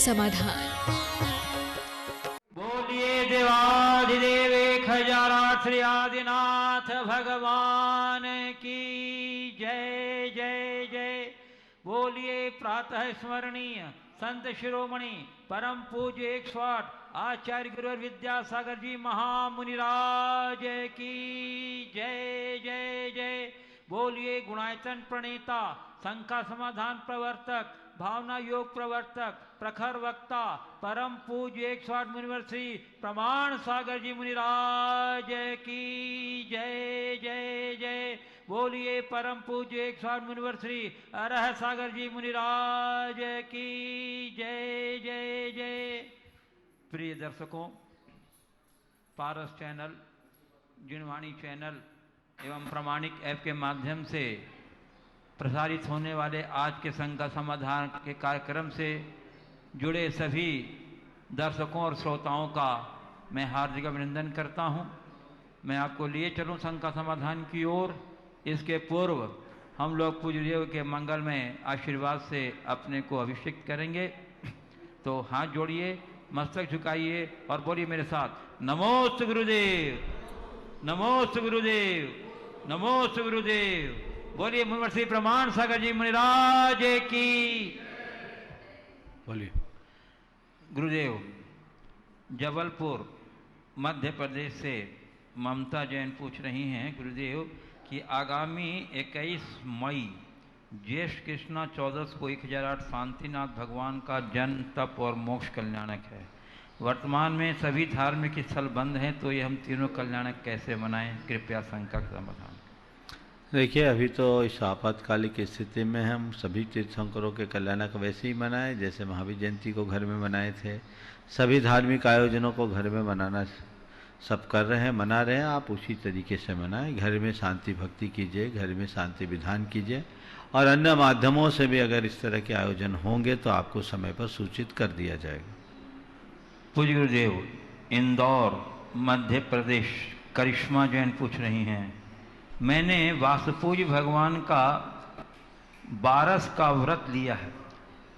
समाधान। बोलिए देवाधिदेव खजानाथ श्री आदिनाथ भगवान की जय जय जय। बोलिए प्रातः स्मरणीय संत शिरोमणि परम पूज्य 108 आचार्य गुरुवर विद्यासागर जी महामुनिराज की जय जय जय। बोलिए गुणायतन प्रणेता शंका समाधान प्रवर्तक भावना योग प्रवर्तक प्रखर वक्ता परम पूज्य 108 मुनिवर श्री प्रमाण सागर जी मुनिराज की जय जय जय। बोलिए परम पूज्य 108 मुनिवर श्री अरह सागर जी मुनिराज की जय जय जय। प्रिय दर्शकों, पारस चैनल, जिनवाणी चैनल एवं प्रमाणिक ऐप के माध्यम से प्रसारित होने वाले आज के संघ समाधान के कार्यक्रम से जुड़े सभी दर्शकों और श्रोताओं का मैं हार्दिक अभिनंदन करता हूं। मैं आपको लिए चलूं संघ समाधान की ओर। इसके पूर्व हम लोग पूज्य देव के मंगल में आशीर्वाद से अपने को अभिषेक करेंगे। तो हाथ जोड़िए, मस्तक झुकाइए और बोलिए मेरे साथ, नमोस्तु गुरुदेव, नमोस्तु गुरुदेव, नमोस्तु गुरुदेव। बोलिए मुनिवर श्री प्रमाण सागर जी मुनिराज की। बोलिए। गुरुदेव, जबलपुर मध्य प्रदेश से ममता जैन पूछ रही हैं गुरुदेव कि आगामी 21 मई ज्येष्ठ कृष्णा 14 को 1008 शांतिनाथ भगवान का जन्म तप और मोक्ष कल्याणक है। वर्तमान में सभी धार्मिक स्थल बंद हैं, तो ये हम तीनों कल्याणक कैसे मनाएं? कृपया शंका का समाधान। देखिए, अभी तो इस आपातकालिक स्थिति में हम सभी तीर्थंकरों के कल्याणक वैसे ही मनाएं जैसे महावीर जयंती को घर में मनाए थे। सभी धार्मिक आयोजनों को घर में मनाना सब कर रहे हैं, मना रहे हैं। आप उसी तरीके से मनाएं। घर में शांति भक्ति कीजिए, घर में शांति विधान कीजिए, और अन्य माध्यमों से भी अगर इस तरह के आयोजन होंगे तो आपको समय पर सूचित कर दिया जाएगा। पूज्य गुरुदेव, इंदौर मध्य प्रदेश करिश्मा जैन पूछ रही हैं, मैंने वासुपूज्य भगवान का 12 का व्रत लिया है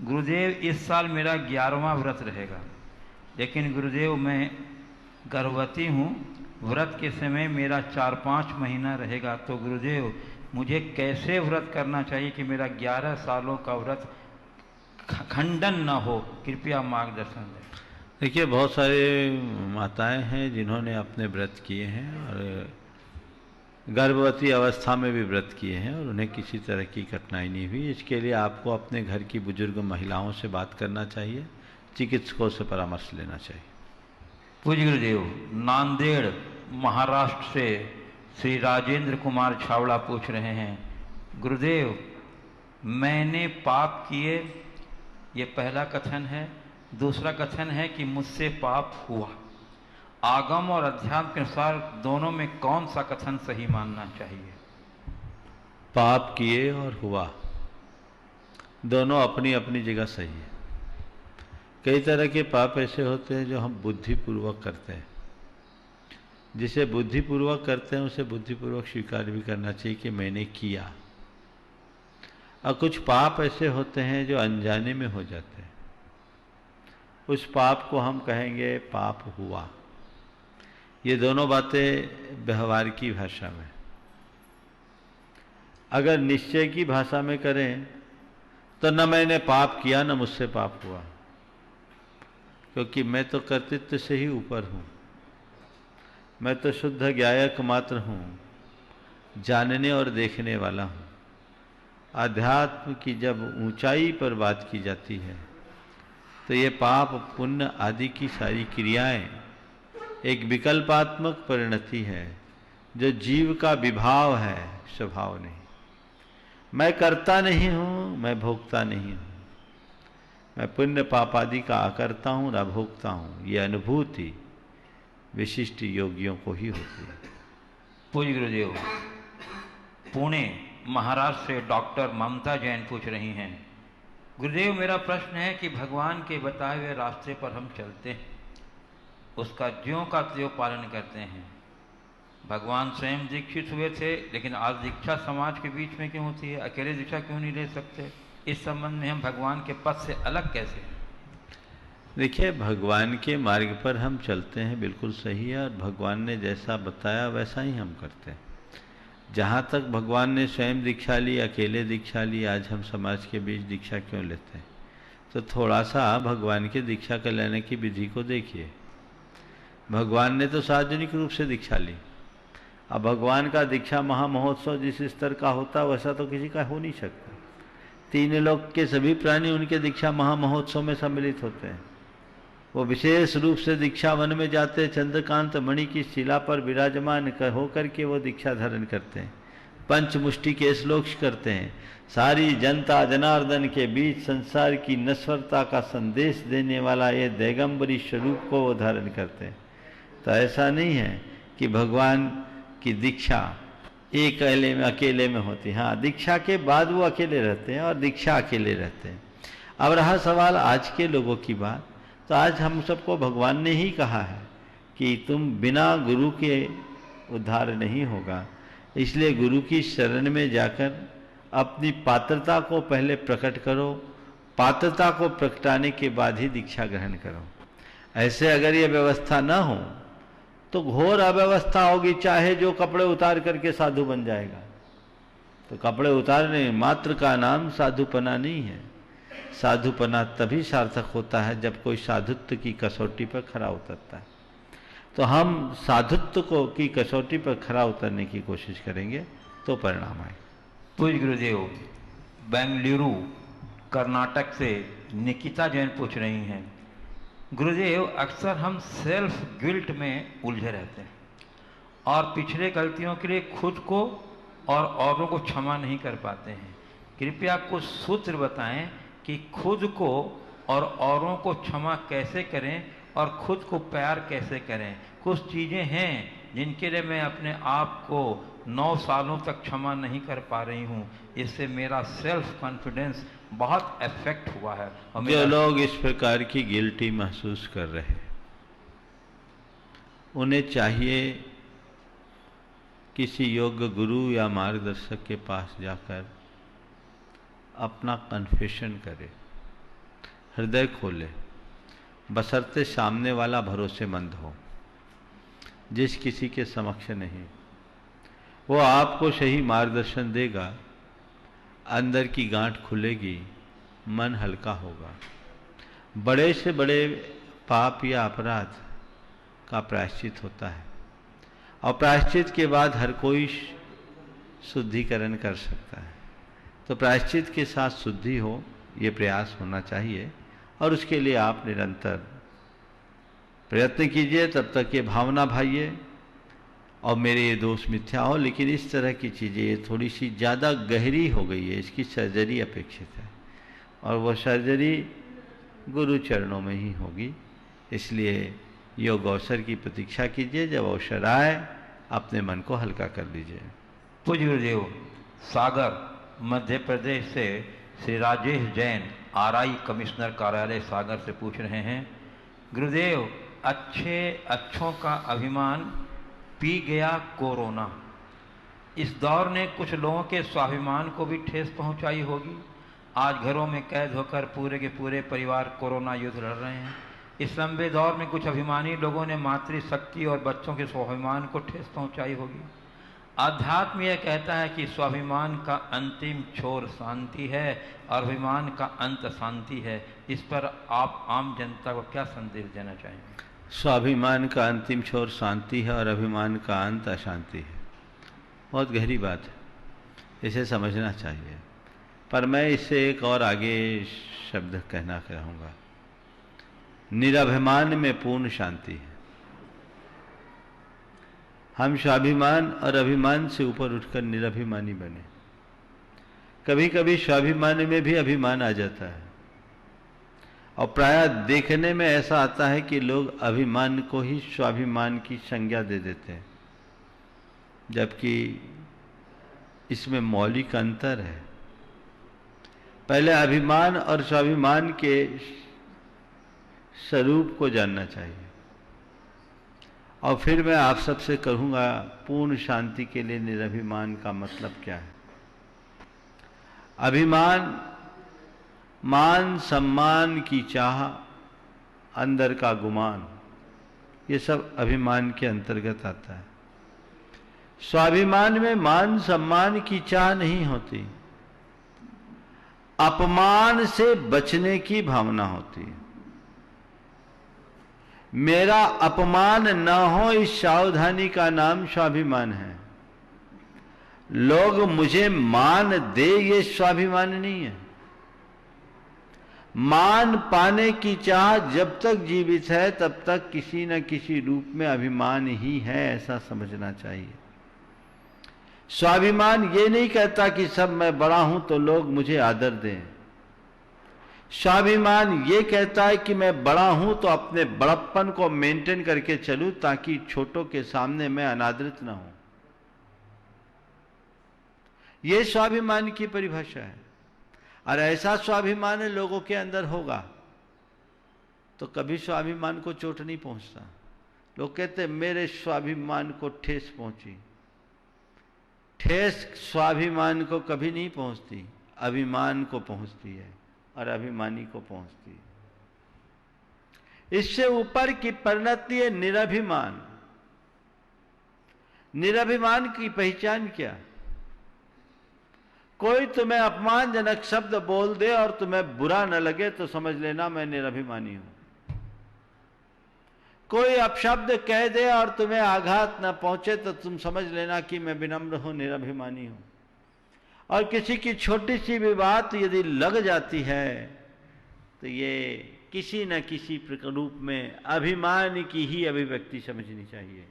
गुरुदेव। इस साल मेरा 11वां व्रत रहेगा, लेकिन गुरुदेव मैं गर्भवती हूँ। व्रत के समय मेरा 4-5 महीना रहेगा, तो गुरुदेव मुझे कैसे व्रत करना चाहिए कि मेरा 11 सालों का व्रत खंडन न हो? कृपया मार्गदर्शन दें। देखिए, बहुत सारे माताएं हैं जिन्होंने अपने व्रत किए हैं और गर्भवती अवस्था में भी व्रत किए हैं और उन्हें किसी तरह की कठिनाई नहीं हुई। इसके लिए आपको अपने घर की बुजुर्ग महिलाओं से बात करना चाहिए, चिकित्सकों से परामर्श लेना चाहिए। पूज्य गुरुदेव, नांदेड़ महाराष्ट्र से श्री राजेंद्र कुमार छावड़ा पूछ रहे हैं, गुरुदेव मैंने पाप किए, ये पहला कथन है। दूसरा कथन है कि मुझसे पाप हुआ। आगम और अध्यात्म के अनुसार दोनों में कौन सा कथन सही मानना चाहिए? पाप किए और हुआ, दोनों अपनी अपनी जगह सही है। कई तरह के पाप ऐसे होते हैं जो हम बुद्धिपूर्वक करते हैं। जिसे बुद्धिपूर्वक करते हैं उसे बुद्धिपूर्वक स्वीकार भी करना चाहिए कि मैंने किया। और कुछ पाप ऐसे होते हैं जो अनजाने में हो जाते हैं, उस पाप को हम कहेंगे पाप हुआ। ये दोनों बातें व्यवहार की भाषा में। अगर निश्चय की भाषा में करें तो न मैंने पाप किया न मुझसे पाप हुआ, क्योंकि मैं तो कर्तृत्व से ही ऊपर हूँ। मैं तो शुद्ध ज्ञायक मात्र हूँ, जानने और देखने वाला हूँ। अध्यात्म की जब ऊंचाई पर बात की जाती है तो ये पाप पुण्य आदि की सारी क्रियाएं एक विकल्पात्मक परिणति है, जो जीव का विभाव है, स्वभाव नहीं। मैं करता नहीं हूँ, मैं भोगता नहीं हूँ। मैं पुण्य पाप आदि का आकर्ता हूँ, न भोगता हूँ। ये अनुभूति विशिष्ट योगियों को ही होती है। पूज्य गुरुदेव, पुणे महाराष्ट्र से डॉक्टर ममता जैन पूछ रही हैं, गुरुदेव मेरा प्रश्न है कि भगवान के बताए हुए रास्ते पर हम चलते हैं, उसका ज्यों का त्यों पालन करते हैं। भगवान स्वयं दीक्षित हुए थे, लेकिन आज दीक्षा समाज के बीच में क्यों होती है? अकेले दीक्षा क्यों नहीं ले सकते? इस संबंध में हम भगवान के पथ से अलग कैसे हैं? देखिए, भगवान के मार्ग पर हम चलते हैं, बिल्कुल सही है, और भगवान ने जैसा बताया वैसा ही हम करते हैं। जहाँ तक भगवान ने स्वयं दीक्षा ली, अकेले दीक्षा ली, आज हम समाज के बीच दीक्षा क्यों लेते हैं? तो थोड़ा सा भगवान के दीक्षा कर लेने की विधि को देखिए। भगवान ने तो सार्वजनिक रूप से दीक्षा ली। अब भगवान का दीक्षा महामहोत्सव जिस स्तर का होता वैसा तो किसी का हो नहीं सकता। तीन लोक के सभी प्राणी उनके दीक्षा महामहोत्सव में सम्मिलित होते हैं। वो विशेष रूप से दीक्षा वन में जाते, चंद्रकांत मणि की शिला पर विराजमान होकर के वो दीक्षा धारण करते हैं, पंचमुष्टि के श्लोक करते हैं, सारी जनता जनार्दन के बीच संसार की नश्वरता का संदेश देने वाला ये दैगंबरी स्वरूप को वो धारण करते हैं। तो ऐसा नहीं है कि भगवान की दीक्षा एक अकेले में होती है। हाँ, दीक्षा के बाद वो अकेले रहते हैं और दीक्षा अकेले रहते हैं। अब रहा सवाल आज के लोगों की बात, तो आज हम सबको भगवान ने ही कहा है कि तुम बिना गुरु के उद्धार नहीं होगा, इसलिए गुरु की शरण में जाकर अपनी पात्रता को पहले प्रकट करो, पात्रता को प्रकटाने के बाद ही दीक्षा ग्रहण करो। ऐसे अगर ये व्यवस्था न हो तो घोर अव्यवस्था होगी। चाहे जो कपड़े उतार करके साधु बन जाएगा, तो कपड़े उतारने मात्र का नाम साधुपना नहीं है। साधुपना तभी सार्थक होता है जब कोई साधुत्व की कसौटी पर खरा उतरता है। तो हम साधुत्व को की कसौटी पर खरा उतरने की कोशिश करेंगे तो परिणाम आए। पूज्य गुरुदेव, बेंगलुरु कर्नाटक से निकिता जैन पूछ रही हैं, गुरुदेव अक्सर हम सेल्फ गिल्ट में उलझे रहते हैं और पिछले गलतियों के लिए खुद को और औरों को क्षमा नहीं कर पाते हैं। कृपया कुछ सूत्र बताएं कि खुद को और औरों को क्षमा कैसे करें और खुद को प्यार कैसे करें। कुछ चीज़ें हैं जिनके लिए मैं अपने आप को 9 सालों तक क्षमा नहीं कर पा रही हूँ। इससे मेरा सेल्फ कॉन्फिडेंस बहुत अफेक्ट हुआ है। और जो लोग इस प्रकार की गिल्टी महसूस कर रहे हैं, उन्हें चाहिए किसी योग्य गुरु या मार्गदर्शक के पास जाकर अपना कन्फेशन करे, हृदय खोले, बशर्ते सामने वाला भरोसेमंद हो। जिस किसी के समक्ष नहीं, वो आपको सही मार्गदर्शन देगा, अंदर की गांठ खुलेगी, मन हल्का होगा। बड़े से बड़े पाप या अपराध का प्रायश्चित होता है और प्रायश्चित के बाद हर कोई शुद्धिकरण कर सकता है। तो प्रायश्चित के साथ शुद्धि हो, ये प्रयास होना चाहिए और उसके लिए आप निरंतर प्रयत्न कीजिए। तब तक ये भावना भाइये और मेरे ये दोष मिथ्या हो। लेकिन इस तरह की चीज़ें ये थोड़ी सी ज़्यादा गहरी हो गई है, इसकी सर्जरी अपेक्षित है और वह सर्जरी गुरु चरणों में ही होगी। इसलिए योग अवसर की प्रतीक्षा कीजिए, जब अवसर आए अपने मन को हल्का कर लीजिए। पूज्य गुरुदेव, सागर मध्य प्रदेश से श्री राजेश जैन आरआई कमिश्नर कार्यालय सागर से पूछ रहे हैं, गुरुदेव अच्छों का अभिमान पी गया कोरोना। इस दौर ने कुछ लोगों के स्वाभिमान को भी ठेस पहुंचाई होगी। आज घरों में कैद होकर पूरे के पूरे परिवार कोरोना युद्ध लड़ रहे हैं। इस लंबे दौर में कुछ अभिमानी लोगों ने मातृशक्ति और बच्चों के स्वाभिमान को ठेस पहुंचाई होगी। आध्यात्म यह कहता है कि स्वाभिमान का अंतिम छोर शांति है और अभिमान का अंत शांति है। इस पर आप आम जनता को क्या संदेश देना चाहेंगे? स्वाभिमान का अंतिम छोर शांति है और अभिमान का अंत अशांति है। बहुत गहरी बात है, इसे समझना चाहिए। पर मैं इससे एक और आगे शब्द कहना चाहूँगा, निरभिमान में पूर्ण शांति है। हम स्वाभिमान और अभिमान से ऊपर उठकर निरभिमानी बने। कभी कभी स्वाभिमान में भी अभिमान आ जाता है और प्रायः देखने में ऐसा आता है कि लोग अभिमान को ही स्वाभिमान की संज्ञा दे देते हैं, जबकि इसमें मौलिक अंतर है। पहले अभिमान और स्वाभिमान के स्वरूप को जानना चाहिए और फिर मैं आप सबसे कहूँगा पूर्ण शांति के लिए निरभिमान का मतलब क्या है। अभिमान मान सम्मान की चाह, अंदर का गुमान, ये सब अभिमान के अंतर्गत आता है। स्वाभिमान में मान सम्मान की चाह नहीं होती, अपमान से बचने की भावना होती है। मेरा अपमान न हो, इस सावधानी का नाम स्वाभिमान है। लोग मुझे मान दे, ये स्वाभिमान नहीं है। मान पाने की चाह जब तक जीवित है तब तक किसी न किसी रूप में अभिमान ही है, ऐसा समझना चाहिए। स्वाभिमान ये नहीं कहता कि सब मैं बड़ा हूं तो लोग मुझे आदर दें। स्वाभिमान ये कहता है कि मैं बड़ा हूं तो अपने बड़प्पन को मेंटेन करके चलूं ताकि छोटों के सामने मैं अनादरित ना हूं। ये स्वाभिमान की परिभाषा है। और ऐसा स्वाभिमान लोगों के अंदर होगा तो कभी स्वाभिमान को चोट नहीं पहुंचता। लोग कहते मेरे स्वाभिमान को ठेस पहुंची। ठेस स्वाभिमान को कभी नहीं पहुंचती, अभिमान को पहुंचती है और अभिमानी को पहुंचती है। इससे ऊपर की परिणति है निरभिमान। निरभिमान की पहचान क्या? कोई तुम्हें अपमानजनक शब्द बोल दे और तुम्हें बुरा न लगे तो समझ लेना मैं निरभिमानी हूं। कोई अपशब्द कह दे और तुम्हें आघात न पहुंचे तो तुम समझ लेना कि मैं विनम्र हूं, निरभिमानी हूं। और किसी की छोटी सी भी बात यदि लग जाती है तो ये किसी न किसी रूप में अभिमान की ही अभिव्यक्ति समझनी चाहिए।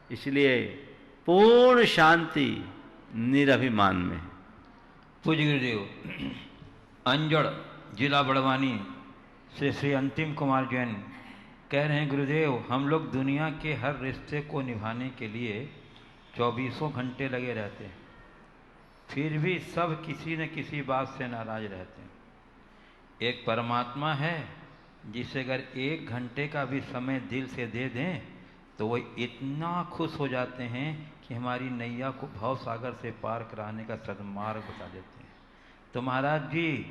इसलिए पूर्ण शांति निरभिमान में। पूज्य गुरुदेव, अंजड़ जिला बड़वानी से श्री अंतिम कुमार जैन कह रहे हैं, गुरुदेव हम लोग दुनिया के हर रिश्ते को निभाने के लिए 24 घंटे लगे रहते हैं, फिर भी सब किसी न किसी बात से नाराज रहते हैं। एक परमात्मा है जिसे अगर 1 घंटे का भी समय दिल से दे दें तो वो इतना खुश हो जाते हैं कि हमारी नैया को भव सागर से पार कराने का सद्मार्ग बता देते हैं। तो महाराज जी,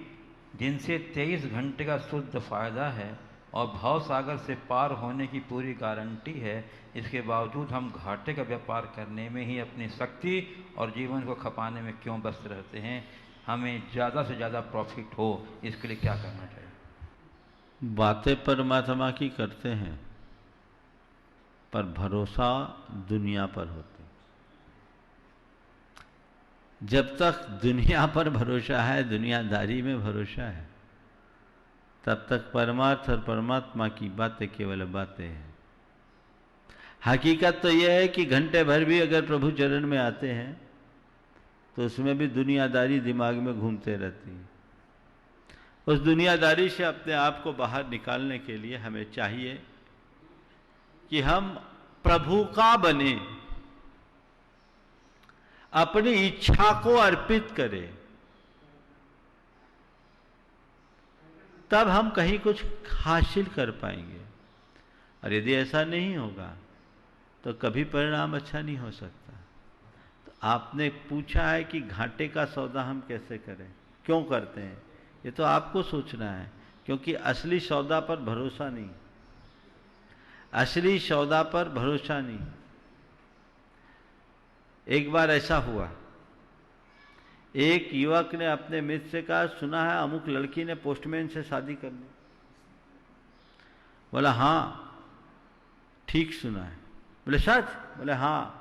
जिनसे 23 घंटे का शुद्ध फायदा है और भव सागर से पार होने की पूरी गारंटी है, इसके बावजूद हम घाटे का व्यापार करने में ही अपनी शक्ति और जीवन को खपाने में क्यों व्यस्त रहते हैं? हमें ज़्यादा से ज़्यादा प्रॉफिट हो, इसके लिए क्या करना चाहिए? बातें परमात्मा की करते हैं पर भरोसा दुनिया पर होता है। जब तक दुनिया पर भरोसा है, दुनियादारी में भरोसा है, तब तक परमार्थ और परमात्मा की बातें केवल बातें हैं। हकीकत तो यह है कि घंटे भर भी अगर प्रभु चरण में आते हैं तो उसमें भी दुनियादारी दिमाग में घूमते रहती है। उस दुनियादारी से अपने आप को बाहर निकालने के लिए हमें चाहिए कि हम प्रभु का बने, अपनी इच्छा को अर्पित करें, तब हम कहीं कुछ हासिल कर पाएंगे। और यदि ऐसा नहीं होगा तो कभी परिणाम अच्छा नहीं हो सकता। तो आपने पूछा है कि घाटे का सौदा हम कैसे करें, क्यों करते हैं, ये तो आपको सोचना है, क्योंकि असली सौदा पर भरोसा नहीं। असली सौदा पर भरोसा नहीं। एक बार ऐसा हुआ, एक युवक ने अपने मित्र से कहा, सुना है अमुक लड़की ने पोस्टमैन से शादी कर ली। बोला हाँ ठीक सुना है। बोले सच? बोले हाँ।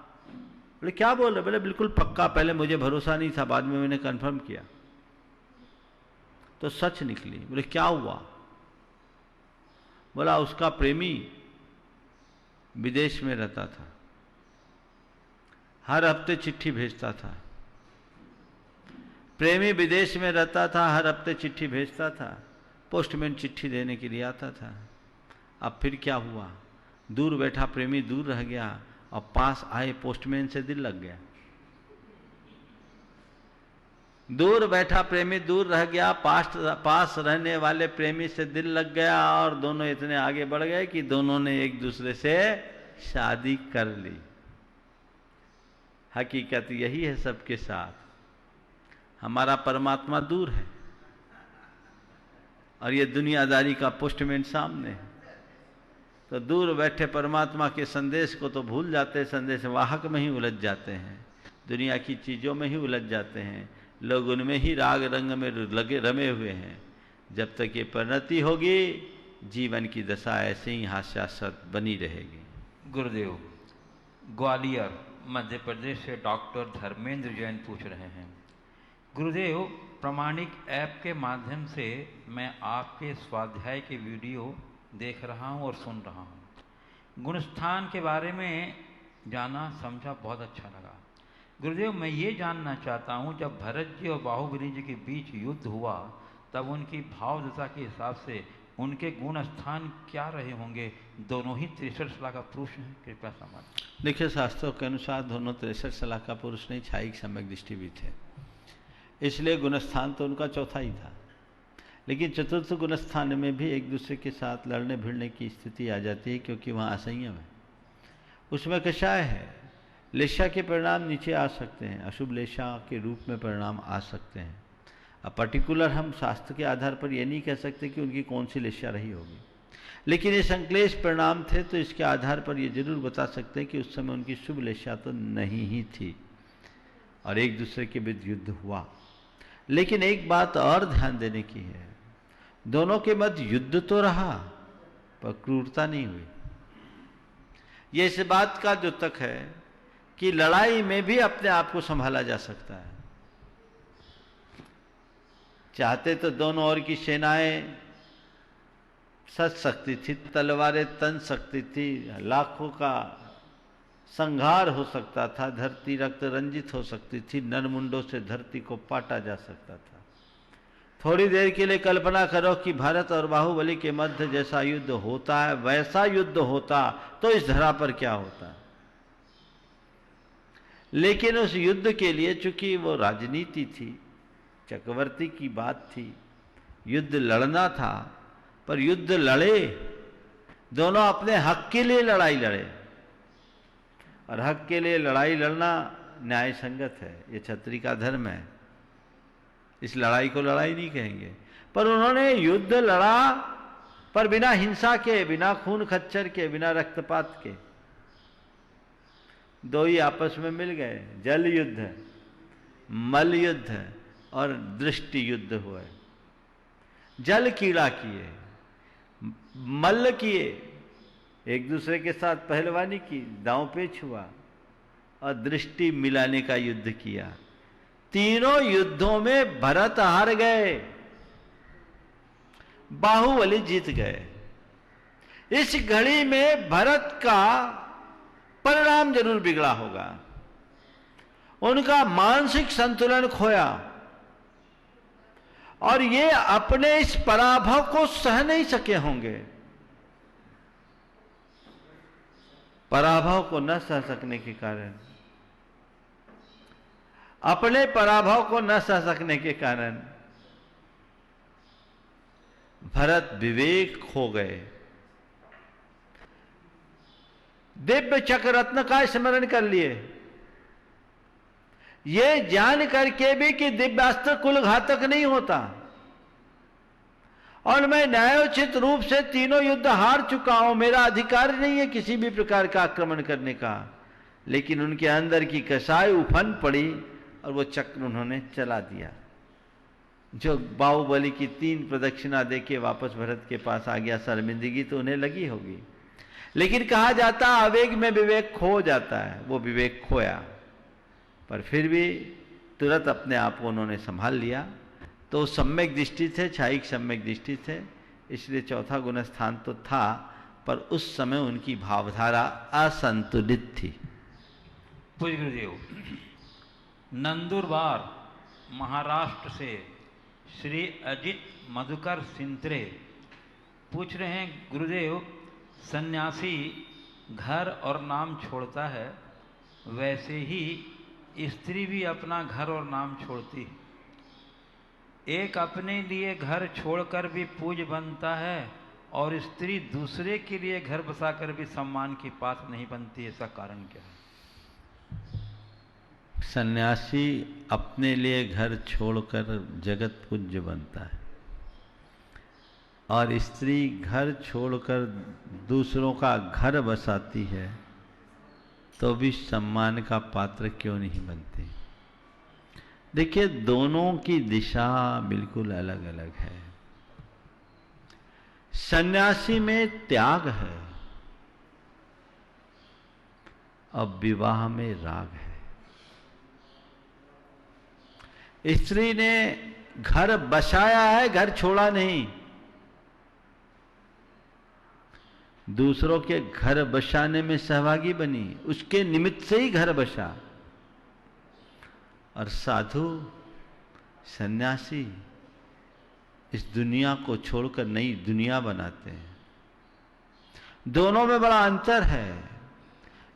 बोले क्या बोल रहे? बोले बिल्कुल पक्का, पहले मुझे भरोसा नहीं था, बाद में मैंने कंफर्म किया तो सच निकली। बोले क्या हुआ? बोला उसका प्रेमी विदेश में रहता था, हर हफ्ते चिट्ठी भेजता था। प्रेमी विदेश में रहता था, हर हफ्ते चिट्ठी भेजता था, पोस्टमैन चिट्ठी देने के लिए आता था। अब फिर क्या हुआ? दूर बैठा प्रेमी दूर रह गया और पास आए पोस्टमैन से दिल लग गया। दूर बैठा प्रेमी दूर रह गया, पास रहने वाले प्रेमी से दिल लग गया और दोनों इतने आगे बढ़ गए कि दोनों ने एक दूसरे से शादी कर ली। हकीकत यही है सबके साथ। हमारा परमात्मा दूर है और ये दुनियादारी का पोस्टमैन सामने है। तो दूर बैठे परमात्मा के संदेश को तो भूल जाते हैं, संदेश वाहक में ही उलझ जाते हैं, दुनिया की चीज़ों में ही उलझ जाते हैं, लोग उनमें ही राग रंग में लगे रमे हुए हैं। जब तक ये परिणति होगी जीवन की दशा ऐसे ही हास्यास्पद बनी रहेगी। गुरुदेव, ग्वालियर मध्य प्रदेश से डॉक्टर धर्मेंद्र जैन पूछ रहे हैं, गुरुदेव प्रामाणिक ऐप के माध्यम से मैं आपके स्वाध्याय के वीडियो देख रहा हूँ और सुन रहा हूँ। गुणस्थान के बारे में जाना समझा, बहुत अच्छा लगा। गुरुदेव, मैं ये जानना चाहता हूँ, जब भरत जी और बाहुबली जी के बीच युद्ध हुआ तब उनकी भाव दशा के हिसाब से उनके गुण स्थान क्या रहे होंगे? दोनों ही 63 सलाह का पुरुष हैं, कृपया समझ। देखिए, शास्त्रों के अनुसार दोनों 63 सलाह का पुरुष नहीं, छायिक सम्यक दृष्टि भी थे, इसलिए गुणस्थान तो उनका चौथा ही था। लेकिन चतुर्थ गुणस्थान में भी एक दूसरे के साथ लड़ने भिड़ने की स्थिति आ जाती है, क्योंकि वहाँ असंयम है, उसमें कषाय है। लेशा के परिणाम नीचे आ सकते हैं, अशुभ लेशा के रूप में परिणाम आ सकते हैं। अब पर्टिकुलर हम शास्त्र के आधार पर ये नहीं कह सकते कि उनकी कौन सी लेशा रही होगी, लेकिन ये संक्लेश परिणाम थे, तो इसके आधार पर ये जरूर बता सकते हैं कि उस समय उनकी शुभ लेशा तो नहीं ही थी और एक दूसरे के बीच युद्ध हुआ। लेकिन एक बात और ध्यान देने की है, दोनों के मध्य युद्ध तो रहा पर क्रूरता नहीं हुई। ये इस बात का द्योतक है कि लड़ाई में भी अपने आप को संभाला जा सकता है। चाहते तो दोनों ओर की सेनाएं सज सकती थी, तलवारें तन सकती थी, लाखों का संहार हो सकता था, धरती रक्त रंजित हो सकती थी, नरमुंडों से धरती को पाटा जा सकता था। थोड़ी देर के लिए कल्पना करो कि भारत और बाहुबली के मध्य जैसा युद्ध होता है, वैसा युद्ध होता तो इस धरा पर क्या होता। लेकिन उस युद्ध के लिए चूंकि वो राजनीति थी, चक्रवर्ती की बात थी, युद्ध लड़ना था, पर युद्ध लड़े, दोनों अपने हक के लिए लड़ाई लड़े, और हक के लिए लड़ाई लड़ना न्याय संगत है, ये क्षत्रिय का धर्म है। इस लड़ाई को लड़ाई नहीं कहेंगे, पर उन्होंने युद्ध लड़ा, पर बिना हिंसा के, बिना खून खच्चर के, बिना रक्तपात के। दो ही आपस में मिल गए, जल युद्ध, मल युद्ध और दृष्टि युद्ध हुए। जल कीड़ा किए, मल्ल किए, एक दूसरे के साथ पहलवानी की, दांव पेच हुआ, और दृष्टि मिलाने का युद्ध किया। तीनों युद्धों में भरत हार गए, बाहुबली जीत गए। इस घड़ी में भरत का परिणाम जरूर बिगड़ा होगा, उनका मानसिक संतुलन खोया, और ये अपने इस पराभव को सह नहीं सके होंगे। पराभव को न सह सकने के कारण, अपने पराभव को न सह सकने के कारण भरत विवेक खो गए। दिव्य चक्र रत्न का स्मरण कर लिए, ये जान करके भी कि दिव्यास्त्र कुल घातक नहीं होता, और मैं न्यायोचित रूप से तीनों युद्ध हार चुका हूं, मेरा अधिकार नहीं है किसी भी प्रकार का आक्रमण करने का। लेकिन उनके अंदर की कसाई उफन पड़ी और वो चक्र उन्होंने चला दिया। जो बाहुबली की 3 प्रदक्षिणा देके वापस भरत के पास आ गया, शर्मिंदगी तो उन्हें लगी होगी, लेकिन कहा जाता आवेग में विवेक खो जाता है, वो विवेक खोया, पर फिर भी तुरंत अपने आप को उन्होंने संभाल लिया। तो सम्यक दृष्टि थे, छायिक सम्यक दृष्टि थे, इसलिए चौथा गुण स्थान तो था, पर उस समय उनकी भावधारा असंतुलित थी। पूज्य गुरुदेव, नंदुरबार महाराष्ट्र से श्री अजित मधुकर सिंत्रे पूछ रहे हैं, गुरुदेव सन्यासी घर और नाम छोड़ता है, वैसे ही स्त्री भी अपना घर और नाम छोड़ती है। एक अपने लिए घर छोड़कर भी पूज्य बनता है और स्त्री दूसरे के लिए घर बसाकर भी सम्मान की पात्र नहीं बनती, ऐसा कारण क्या है? सन्यासी अपने लिए घर छोड़कर जगत पूज्य बनता है। और स्त्री घर छोड़कर दूसरों का घर बसाती है तो भी सम्मान का पात्र क्यों नहीं बनती। देखिए, दोनों की दिशा बिल्कुल अलग अलग है। सन्यासी में त्याग है और विवाह में राग है। स्त्री ने घर बसाया है, घर छोड़ा नहीं। दूसरों के घर बसाने में सहभागी बनी, उसके निमित्त से ही घर बसा। और साधु सन्यासी इस दुनिया को छोड़कर नई दुनिया बनाते हैं। दोनों में बड़ा अंतर है।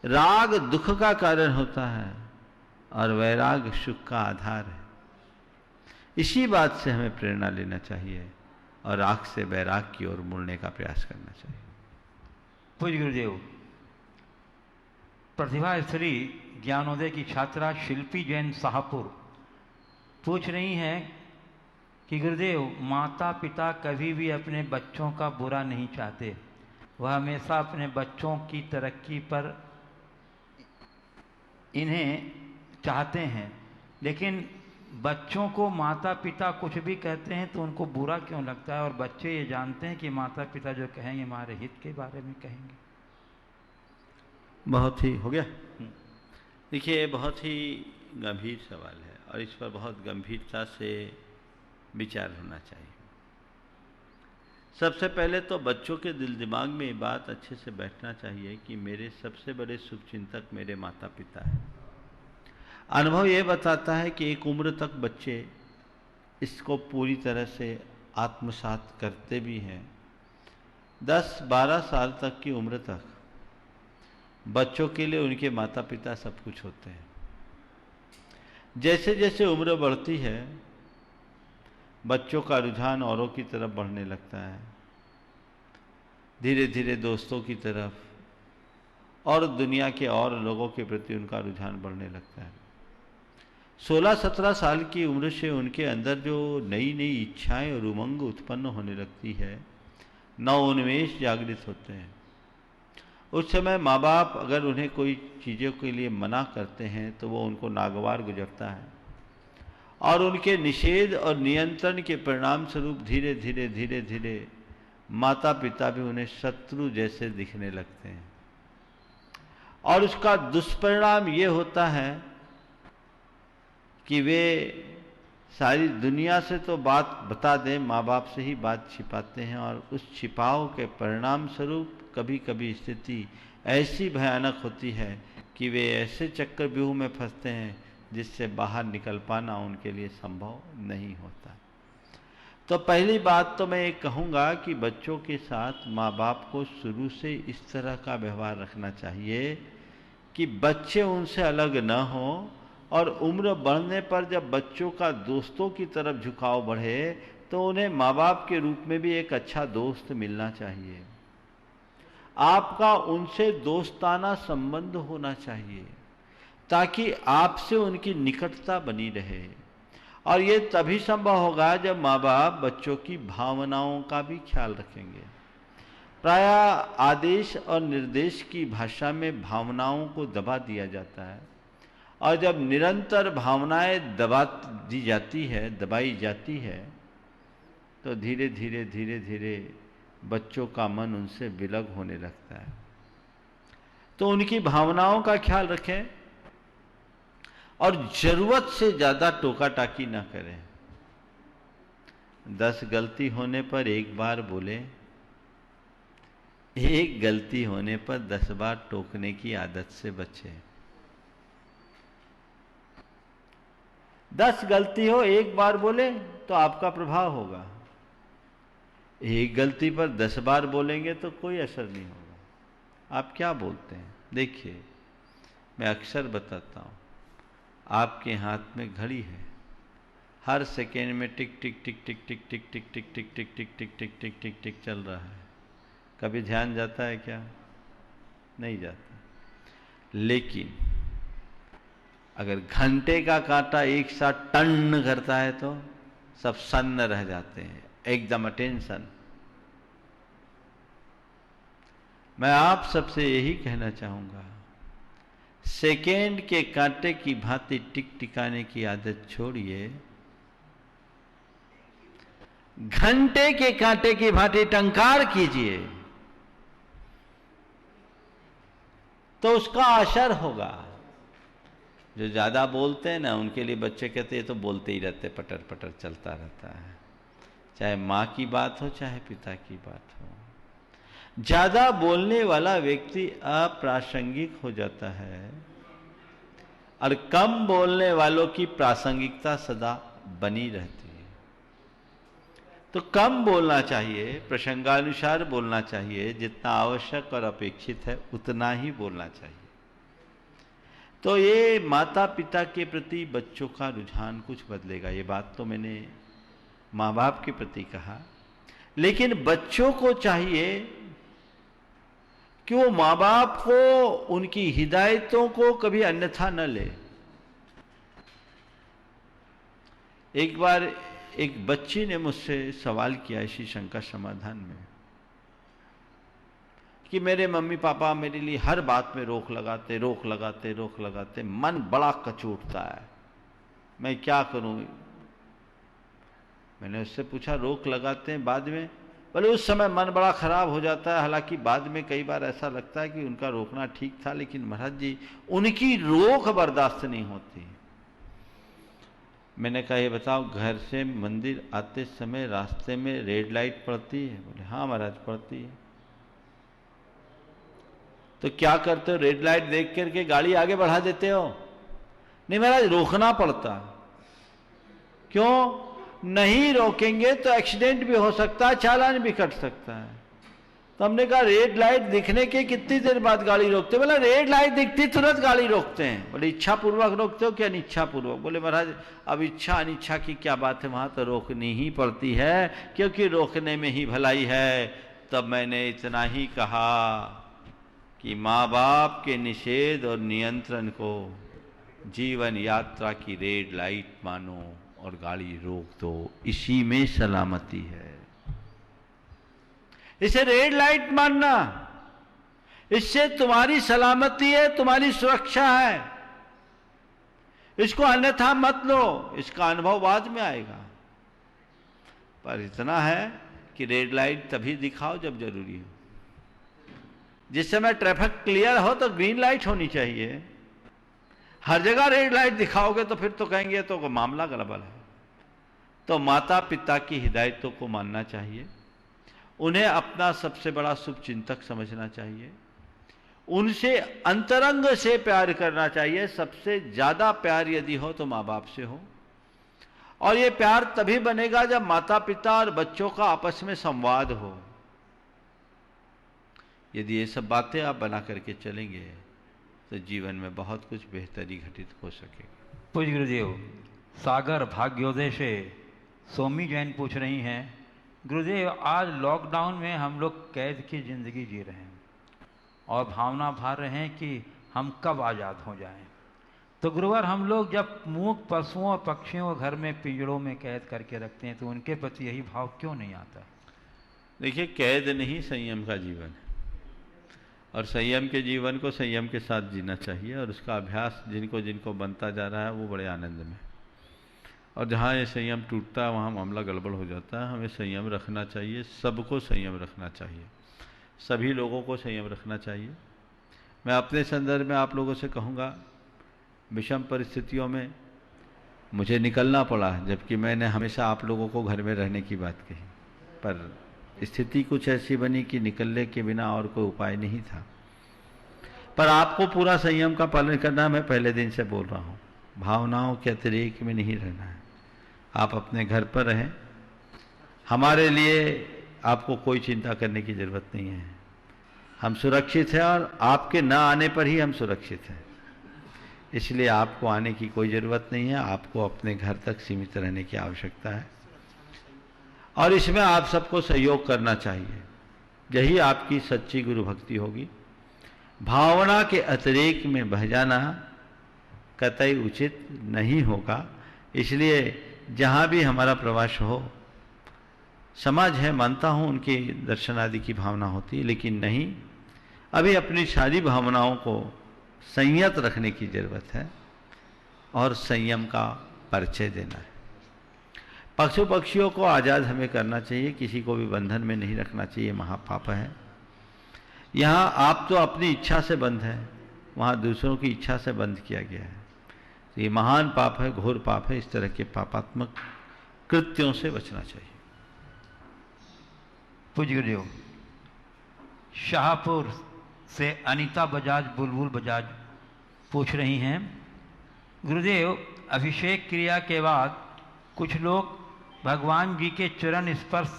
राग दुख का कारण होता है और वैराग सुख का आधार है। इसी बात से हमें प्रेरणा लेना चाहिए और राग से वैराग की ओर मुड़ने का प्रयास करना चाहिए। पूज्य गुरुदेव, प्रतिभा स्त्री ज्ञानोदय की छात्रा शिल्पी जैन शाहपुर पूछ रही हैं कि गुरुदेव, माता पिता कभी भी अपने बच्चों का बुरा नहीं चाहते, वह हमेशा अपने बच्चों की तरक्की पर इन्हें चाहते हैं, लेकिन बच्चों को माता पिता कुछ भी कहते हैं तो उनको बुरा क्यों लगता है, और बच्चे ये जानते हैं कि माता पिता जो कहेंगे हमारे हित के बारे में कहेंगे। बहुत ही हो गया। देखिए, बहुत ही गंभीर सवाल है और इस पर बहुत गंभीरता से विचार होना चाहिए। सबसे पहले तो बच्चों के दिल दिमाग में ये बात अच्छे से बैठना चाहिए कि मेरे सबसे बड़े शुभचिंतक मेरे माता पिता हैं। अनुभव ये बताता है कि एक उम्र तक बच्चे इसको पूरी तरह से आत्मसात करते भी हैं। 10-12 साल तक की उम्र तक बच्चों के लिए उनके माता पिता सब कुछ होते हैं। जैसे जैसे उम्र बढ़ती है बच्चों का रुझान औरों की तरफ बढ़ने लगता है, धीरे धीरे दोस्तों की तरफ और दुनिया के और लोगों के प्रति उनका रुझान बढ़ने लगता है। 16-17 साल की उम्र से उनके अंदर जो नई नई इच्छाएं और उमंग उत्पन्न होने लगती है, नवोन्मेष जागृत होते हैं। उस समय माँ बाप अगर उन्हें कोई चीज़ों के लिए मना करते हैं तो वो उनको नागवार गुजरता है और उनके निषेध और नियंत्रण के परिणाम स्वरूप धीरे धीरे धीरे धीरे माता पिता भी उन्हें शत्रु जैसे दिखने लगते हैं। और उसका दुष्परिणाम ये होता है कि वे सारी दुनिया से तो बात बता दें, माँ बाप से ही बात छिपाते हैं और उस छिपाव के परिणाम स्वरूप कभी कभी स्थिति ऐसी भयानक होती है कि वे ऐसे चक्रव्यूह में फंसते हैं जिससे बाहर निकल पाना उनके लिए संभव नहीं होता। तो पहली बात तो मैं ये कहूँगा कि बच्चों के साथ माँ बाप को शुरू से इस तरह का व्यवहार रखना चाहिए कि बच्चे उनसे अलग न हों और उम्र बढ़ने पर जब बच्चों का दोस्तों की तरफ झुकाव बढ़े तो उन्हें माँ बाप के रूप में भी एक अच्छा दोस्त मिलना चाहिए। आपका उनसे दोस्ताना संबंध होना चाहिए ताकि आपसे उनकी निकटता बनी रहे। और ये तभी संभव होगा जब माँ बाप बच्चों की भावनाओं का भी ख्याल रखेंगे। प्रायः आदेश और निर्देश की भाषा में भावनाओं को दबा दिया जाता है और जब निरंतर भावनाएं दबाई जाती है तो धीरे धीरे धीरे धीरे बच्चों का मन उनसे विलग होने लगता है। तो उनकी भावनाओं का ख्याल रखें और जरूरत से ज़्यादा टोका टाकी ना करें। 10 गलती होने पर एक बार बोले, एक गलती होने पर 10 बार टोकने की आदत से बचें। 10 गलती हो, एक बार बोले तो आपका प्रभाव होगा। एक गलती पर 10 बार बोलेंगे तो कोई असर नहीं होगा। आप क्या बोलते हैं? देखिए, मैं अक्सर बताता हूँ, आपके हाथ में घड़ी है, हर सेकेंड में टिक टिक टिक टिक टिक टिक टिक टिक टिक टिक टिक टिक टिक टिक टिक टिक चल रहा है। कभी ध्यान जाता है क्या? नहीं जाता। लेकिन अगर घंटे का कांटा एक साथ टन करता है तो सब सन्न रह जाते हैं, एकदम अटेंशन। मैं आप सबसे यही कहना चाहूंगा, सेकेंड के कांटे की भांति टिक टिकाने की आदत छोड़िए, घंटे के कांटे की भांति टंकार कीजिए, तो उसका असर होगा। जो ज्यादा बोलते हैं ना, उनके लिए बच्चे कहते हैं तो बोलते ही रहते, पटर पटर चलता रहता है, चाहे माँ की बात हो चाहे पिता की बात हो। ज्यादा बोलने वाला व्यक्ति अप्रासंगिक हो जाता है और कम बोलने वालों की प्रासंगिकता सदा बनी रहती है। तो कम बोलना चाहिए, प्रसंगानुसार बोलना चाहिए, जितना आवश्यक और अपेक्षित है उतना ही बोलना चाहिए। तो ये माता पिता के प्रति बच्चों का रुझान कुछ बदलेगा। ये बात तो मैंने माँ बाप के प्रति कहा, लेकिन बच्चों को चाहिए कि वो माँ बाप को, उनकी हिदायतों को कभी अन्यथा न ले। एक बार एक बच्ची ने मुझसे सवाल किया इसी शंका समाधान में कि मेरे मम्मी पापा मेरे लिए हर बात में रोक लगाते, मन बड़ा कचोटता है, मैं क्या करूं। मैंने उससे पूछा, रोक लगाते हैं बाद में? बोले उस समय मन बड़ा खराब हो जाता है, हालांकि बाद में कई बार ऐसा लगता है कि उनका रोकना ठीक था, लेकिन महाराज जी उनकी रोक बर्दाश्त नहीं होती। मैंने कहा ये बताओ, घर से मंदिर आते समय रास्ते में रेड लाइट पड़ती है? बोले हाँ महाराज पड़ती है। तो क्या करते हो, रेड लाइट देख करके गाड़ी आगे बढ़ा देते हो? नहीं महाराज, रोकना पड़ता। क्यों? नहीं रोकेंगे तो एक्सीडेंट भी हो सकता है, चालान भी कट सकता है। तो हमने कहा रेड लाइट दिखने के कितनी देर बाद गाड़ी रोकते? बोला रेड लाइट दिखती तुरंत गाड़ी रोकते हैं। बोले इच्छा पूर्वक रोकते हो कि अनिच्छा पूर्वक? बोले महाराज अब इच्छा अनिच्छा की क्या बात है, वहां तो रोकनी ही पड़ती है, क्योंकि रोकने में ही भलाई है। तब मैंने इतना ही कहा कि माँ बाप के निषेध और नियंत्रण को जीवन यात्रा की रेड लाइट मानो और गाड़ी रोक दो, इसी में सलामती है। इसे रेड लाइट मानना, इससे तुम्हारी सलामती है, तुम्हारी सुरक्षा है। इसको अन्यथा मत लो, इसका अनुभव बाद में आएगा। पर इतना है कि रेड लाइट तभी दिखाओ जब जरूरी हो। जिस समय ट्रैफिक क्लियर हो तो ग्रीन लाइट होनी चाहिए। हर जगह रेड लाइट दिखाओगे तो फिर तो कहेंगे तो मामला गड़बड़ है। तो माता पिता की हिदायतों को मानना चाहिए, उन्हें अपना सबसे बड़ा शुभ चिंतक समझना चाहिए, उनसे अंतरंग से प्यार करना चाहिए। सबसे ज्यादा प्यार यदि हो तो माँ बाप से हो, और ये प्यार तभी बनेगा जब माता पिता और बच्चों का आपस में संवाद हो। यदि ये सब बातें आप बना करके चलेंगे तो जीवन में बहुत कुछ बेहतरी घटित हो सकेगी। पूज्य गुरुदेव, सागर भाग्योदय से सोमी जैन पूछ रही हैं, गुरुदेव आज लॉकडाउन में हम लोग कैद की जिंदगी जी रहे हैं और भावना भार रहे हैं कि हम कब आज़ाद हो जाएं। तो गुरुवर, हम लोग जब मूक पशुओं और पक्षियों को घर में पिंजड़ों में कैद करके रखते हैं तो उनके प्रति यही भाव क्यों नहीं आता? देखिए, कैद नहीं संयम का जीवन है, और संयम के जीवन को संयम के साथ जीना चाहिए, और उसका अभ्यास जिनको जिनको बनता जा रहा है वो बड़े आनंद में। और जहाँ ये संयम टूटता है वहाँ मामला गड़बड़ हो जाता है। हमें संयम रखना चाहिए, सबको संयम रखना चाहिए, सभी लोगों को संयम रखना चाहिए। मैं अपने संदर्भ में आप लोगों से कहूँगा, विषम परिस्थितियों में मुझे निकलना पड़ा, जबकि मैंने हमेशा आप लोगों को घर में रहने की बात कही, पर स्थिति कुछ ऐसी बनी कि निकलने के बिना और कोई उपाय नहीं था। पर आपको पूरा संयम का पालन करना, मैं पहले दिन से बोल रहा हूँ, भावनाओं के अतिरेक में नहीं रहना है। आप अपने घर पर रहें, हमारे लिए आपको कोई चिंता करने की जरूरत नहीं है। हम सुरक्षित हैं और आपके न आने पर ही हम सुरक्षित हैं, इसलिए आपको आने की कोई ज़रूरत नहीं है। आपको अपने घर तक सीमित रहने की आवश्यकता है, और इसमें आप सबको सहयोग करना चाहिए। यही आपकी सच्ची गुरु भक्ति होगी। भावना के अतिरेक में बह जाना कतई उचित नहीं होगा। इसलिए जहाँ भी हमारा प्रवास हो, समाज है, मानता हूँ उनके दर्शन आदि की भावना होती है, लेकिन नहीं, अभी अपनी सारी भावनाओं को संयत रखने की जरूरत है और संयम का परिचय देना है। पशु पक्षियों को आज़ाद हमें करना चाहिए, किसी को भी बंधन में नहीं रखना चाहिए, महापाप है। यहाँ आप तो अपनी इच्छा से बंध है, वहाँ दूसरों की इच्छा से बंध किया गया है। तो ये महान पाप है, घोर पाप है। इस तरह के पापात्मक कृत्यों से बचना चाहिए। पूज्य गुरुदेव, शाहपुर से अनीता बजाज बुलबुल बजाज पूछ रही हैं, गुरुदेव अभिषेक क्रिया के बाद कुछ लोग भगवान जी के चरण स्पर्श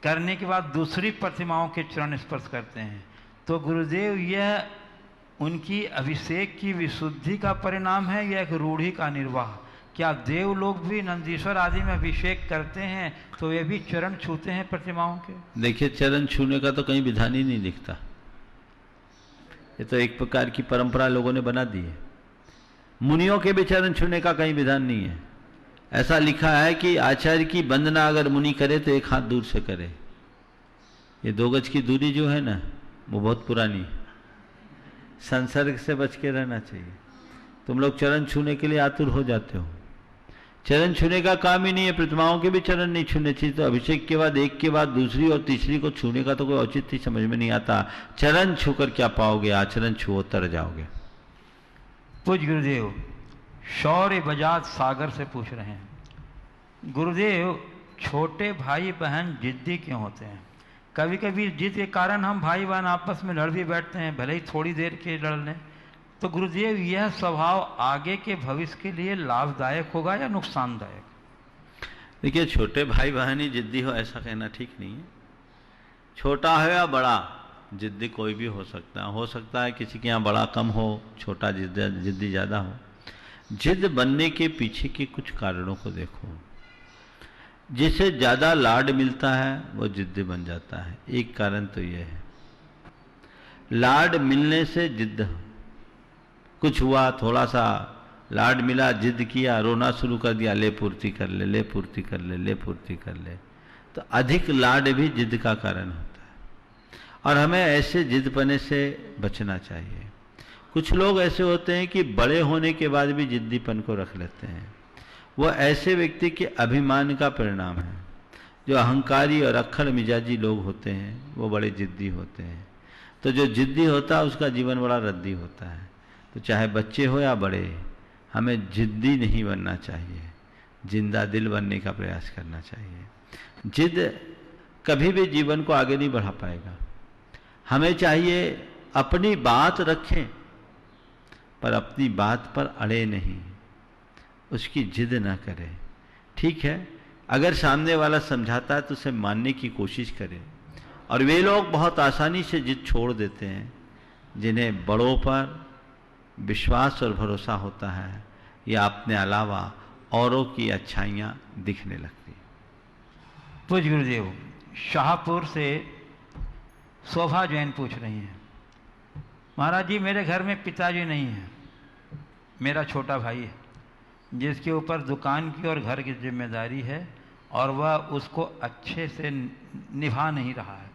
करने के बाद दूसरी प्रतिमाओं के चरण स्पर्श करते हैं, तो गुरुदेव यह उनकी अभिषेक की विशुद्धि का परिणाम है या एक रूढ़ी का निर्वाह? क्या देव लोग भी नंदीश्वर आदि में अभिषेक करते हैं तो वे भी चरण छूते हैं प्रतिमाओं के? देखिए, चरण छूने का तो कहीं विधान ही नहीं दिखता। ये तो एक प्रकार की परंपरा लोगों ने बना दी है। मुनियों के भी चरण छूने का कहीं विधान नहीं है। ऐसा लिखा है कि आचार्य की वंदना अगर मुनि करे तो एक हाथ दूर से करे। ये 2 गज की दूरी जो है ना, वो बहुत पुरानी है। संसर्ग से बच के रहना चाहिए। तुम लोग चरण छूने के लिए आतुर हो जाते हो। चरण छूने का काम ही नहीं है, प्रतिमाओं के भी चरण नहीं छूने चाहिए। तो अभिषेक के बाद एक के बाद दूसरी और तीसरी को छूने का तो कोई औचित्य समझ में नहीं आता। चरण छूकर क्या पाओगे? आचरण छुओ तर जाओगे। पूज्य गुरुदेव शौर्य बजाज सागर से पूछ रहे हैं, गुरुदेव छोटे भाई बहन जिद्दी क्यों होते हैं? कभी कभी जिद के कारण हम भाई बहन आपस में लड़ भी बैठते हैं, भले ही थोड़ी देर के लड़ लें। तो गुरुदेव यह स्वभाव आगे के भविष्य के लिए लाभदायक होगा या नुकसानदायक? देखिए, छोटे भाई बहन ही जिद्दी हो ऐसा कहना ठीक नहीं है। छोटा हो या बड़ा, जिद्दी कोई भी हो सकता है। हो सकता है किसी के यहाँ बड़ा कम हो, छोटा जिद्दी ज़्यादा हो। जिद बनने के पीछे के कुछ कारणों को देखो। जिसे ज़्यादा लाड मिलता है वो जिद्दी बन जाता है। एक कारण तो यह है, लाड मिलने से जिद। कुछ हुआ, थोड़ा सा लाड मिला, जिद किया, रोना शुरू कर दिया, ले पूर्ति कर ले, ले पूर्ति कर ले, ले पूर्ति कर ले। तो अधिक लाड भी जिद का कारण होता है और हमें ऐसे जिदपने से बचना चाहिए। कुछ लोग ऐसे होते हैं कि बड़े होने के बाद भी जिद्दीपन को रख लेते हैं। वो ऐसे व्यक्ति के अभिमान का परिणाम है। जो अहंकारी और अक्खड़ मिजाजी लोग होते हैं वो बड़े जिद्दी होते हैं। तो जो जिद्दी होता है उसका जीवन बड़ा रद्दी होता है। तो चाहे बच्चे हो या बड़े, हमें जिद्दी नहीं बनना चाहिए, जिंदा दिल बनने का प्रयास करना चाहिए। जिद कभी भी जीवन को आगे नहीं बढ़ा पाएगा। हमें चाहिए अपनी बात रखें पर अपनी बात पर अड़े नहीं, उसकी जिद ना करें। ठीक है, अगर सामने वाला समझाता है तो उसे मानने की कोशिश करें। और वे लोग बहुत आसानी से जिद छोड़ देते हैं जिन्हें बड़ों पर विश्वास और भरोसा होता है या अपने अलावा औरों की अच्छाइयाँ दिखने लगती हैं। पूज्य गुरुदेव शाहपुर से शोभा जैन पूछ रही हैं, महाराज जी मेरे घर में पिताजी नहीं है, मेरा छोटा भाई है जिसके ऊपर दुकान की और घर की जिम्मेदारी है और वह उसको अच्छे से निभा नहीं रहा है।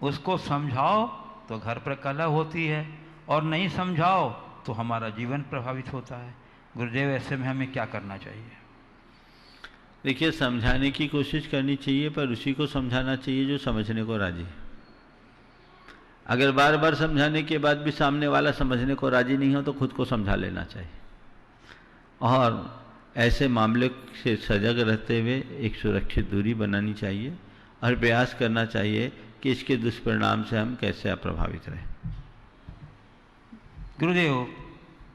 उसको समझाओ तो घर पर कलह होती है और नहीं समझाओ तो हमारा जीवन प्रभावित होता है। गुरुदेव ऐसे में हमें क्या करना चाहिए? देखिए, समझाने की कोशिश करनी चाहिए पर उसी को समझाना चाहिए जो समझने को राजी है। अगर बार बार समझाने के बाद भी सामने वाला समझने को राजी नहीं हो तो खुद को समझा लेना चाहिए और ऐसे मामले से सजग रहते हुए एक सुरक्षित दूरी बनानी चाहिए और प्रयास करना चाहिए कि इसके दुष्परिणाम से हम कैसे अप्रभावित रहें। गुरुदेव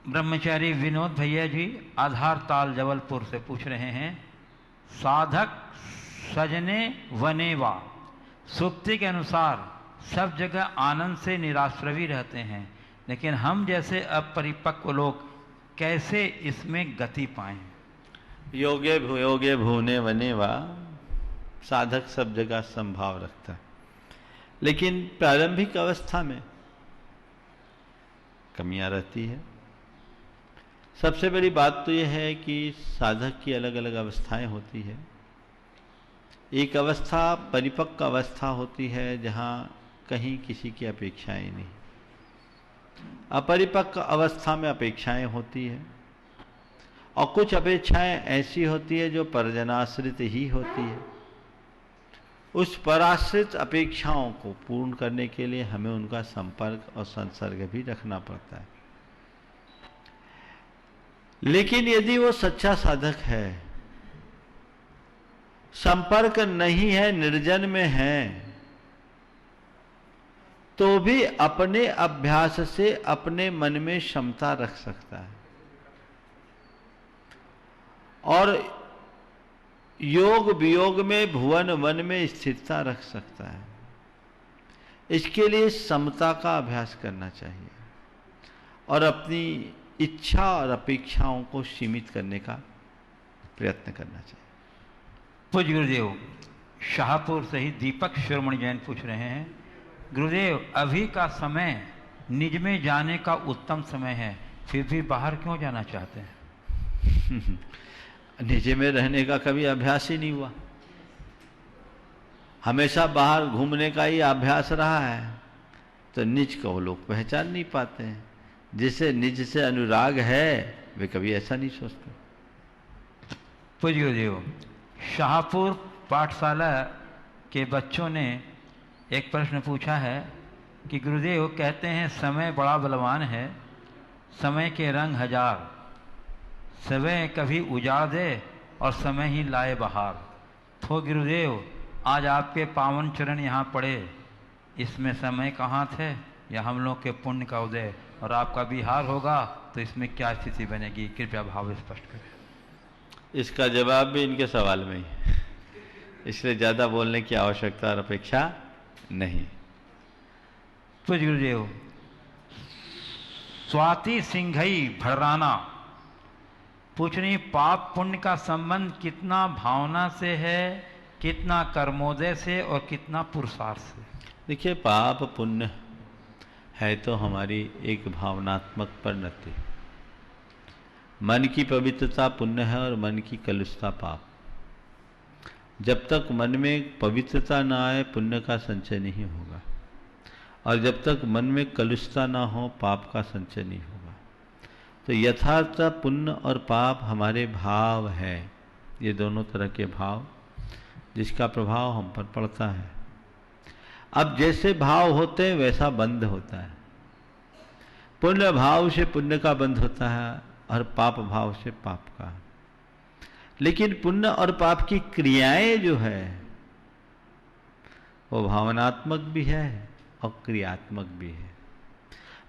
ब्रह्मचारी विनोद भैया जी आधार ताल जबलपुर से पूछ रहे हैं, साधक सजने वनेवा सुक्ति के अनुसार सब जगह आनंद से निराश्रवी रहते हैं, लेकिन हम जैसे अपरिपक्व लोग कैसे इसमें गति पाएं? योगे भुवने वनेवा, साधक सब जगह संभाव रखता है, लेकिन प्रारंभिक अवस्था में कमियां रहती है। सबसे बड़ी बात तो यह है कि साधक की अलग अलग अवस्थाएं होती है। एक अवस्था परिपक्व अवस्था होती है जहाँ कहीं किसी की अपेक्षाएं नहीं। अपरिपक्व अवस्था में अपेक्षाएं होती है और कुछ अपेक्षाएं ऐसी होती है जो परजनाश्रित ही होती है। उस पराश्रित अपेक्षाओं को पूर्ण करने के लिए हमें उनका संपर्क और संसर्ग भी रखना पड़ता है। लेकिन यदि वो सच्चा साधक है, संपर्क नहीं है, निर्जन में है, तो भी अपने अभ्यास से अपने मन में क्षमता रख सकता है और योग वियोग में भुवन वन में स्थिरता रख सकता है। इसके लिए समता का अभ्यास करना चाहिए और अपनी इच्छा और अपेक्षाओं को सीमित करने का प्रयत्न करना चाहिए। पूज्य गुरुदेव, शाहपुर से ही दीपक शिरोमणि जैन पूछ रहे हैं, गुरुदेव अभी का समय निज में जाने का उत्तम समय है, फिर भी बाहर क्यों जाना चाहते हैं? निज में रहने का कभी अभ्यास ही नहीं हुआ, हमेशा बाहर घूमने का ही अभ्यास रहा है, तो निज को लोग पहचान नहीं पाते हैं। जिसे निज से अनुराग है वे कभी ऐसा नहीं सोचते। पूज्य गुरुदेव, शाहपुर पाठशाला के बच्चों ने एक प्रश्न पूछा है कि गुरुदेव कहते हैं समय बड़ा बलवान है, समय के रंग हजार, समय कभी उजाड़ दे और समय ही लाए बहार। तो गुरुदेव आज आपके पावन चरण यहाँ पड़े, इसमें समय कहाँ थे या हम लोग के पुण्य का उदय, और आपका विहार होगा तो इसमें क्या स्थिति बनेगी? कृपया भाव स्पष्ट करें। इसका जवाब भी इनके सवाल में ही, इसलिए ज़्यादा बोलने की आवश्यकता और अपेक्षा नहीं। पूज्य गुरुदेव, स्वाति सिंघई भड़राना पूछ रही, पाप पुण्य का संबंध कितना भावना से है, कितना कर्मोदय से और कितना पुरुषार्थ से? देखिए, पाप पुण्य है तो हमारी एक भावनात्मक परिणति। मन की पवित्रता पुण्य है और मन की कलुषता पाप। जब तक मन में पवित्रता ना आए पुण्य का संचय नहीं होगा, और जब तक मन में कलुषता ना हो पाप का संचय नहीं होगा। तो यथार्थ पुण्य और पाप हमारे भाव है, ये दोनों तरह के भाव जिसका प्रभाव हम पर पड़ता है। अब जैसे भाव होते हैं वैसा बंध होता है। पुण्य भाव से पुण्य का बंध होता है और पाप भाव से पाप का। लेकिन पुण्य और पाप की क्रियाएं जो है वो भावनात्मक भी है और क्रियात्मक भी है।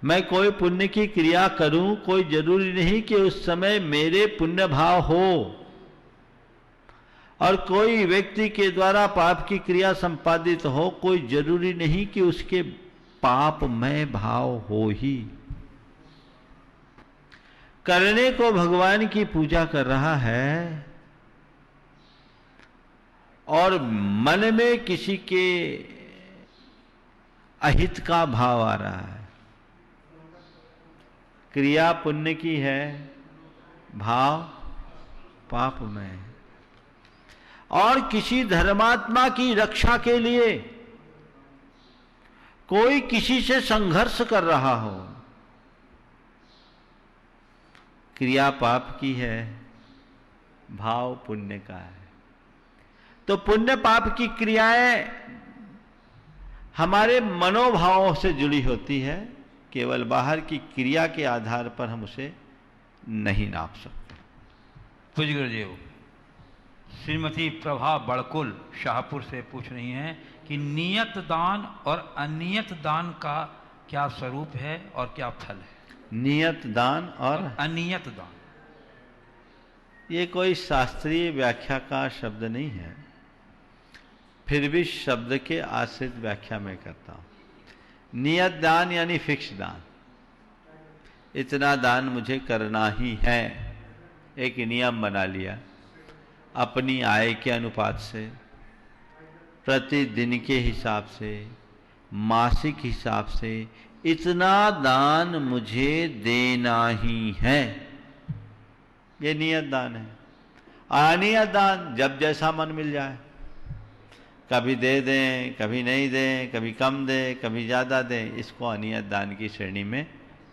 मैं कोई पुण्य की क्रिया करूं, कोई जरूरी नहीं कि उस समय मेरे पुण्य भाव हो, और कोई व्यक्ति के द्वारा पाप की क्रिया संपादित हो, कोई जरूरी नहीं कि उसके पापमय भाव हो ही। करने को भगवान की पूजा कर रहा है और मन में किसी के अहित का भाव आ रहा है, क्रिया पुण्य की है, भाव पाप में है। और किसी धर्मात्मा की रक्षा के लिए कोई किसी से संघर्ष कर रहा हो, क्रिया पाप की है, भाव पुण्य का है। तो पुण्य पाप की क्रियाएं हमारे मनोभावों से जुड़ी होती है, केवल बाहर की क्रिया के आधार पर हम उसे नहीं नाप सकते। पूज्य गुरुदेव, श्रीमती प्रभा बड़कुल शाहपुर से पूछ रही हैं कि नियत दान और अनियत दान का क्या स्वरूप है और क्या फल है? नियत दान और अनियत दान, ये कोई शास्त्रीय व्याख्या का शब्द नहीं है, फिर भी शब्द के आश्रित व्याख्या मैं करता हूँ। नियत दान यानी फिक्स दान, इतना दान मुझे करना ही है, एक नियम बना लिया अपनी आय के अनुपात से, प्रतिदिन के हिसाब से, मासिक हिसाब से, इतना दान मुझे देना ही है, ये नियत दान है। अनियत दान जब जैसा मन मिल जाए, कभी दे दें, कभी नहीं दें, कभी कम दें, कभी ज़्यादा दें, इसको अनियत दान की श्रेणी में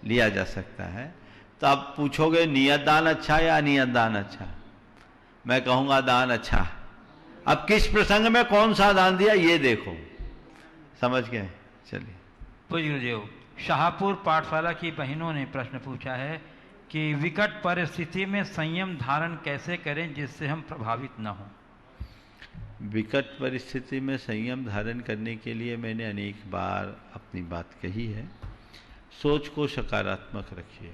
लिया जा सकता है। तो आप पूछोगे नियत दान अच्छा या अनियत दान अच्छा? मैं कहूँगा दान अच्छा। अब किस प्रसंग में कौन सा दान दिया ये देखो, समझ गए? चलिए। पूज्य गुरुदेव, शाहपुर पाठशाला की बहनों ने प्रश्न पूछा है कि विकट परिस्थिति में संयम धारण कैसे करें जिससे हम प्रभावित न हों। विकट परिस्थिति में संयम धारण करने के लिए मैंने अनेक बार अपनी बात कही है। सोच को सकारात्मक रखिए,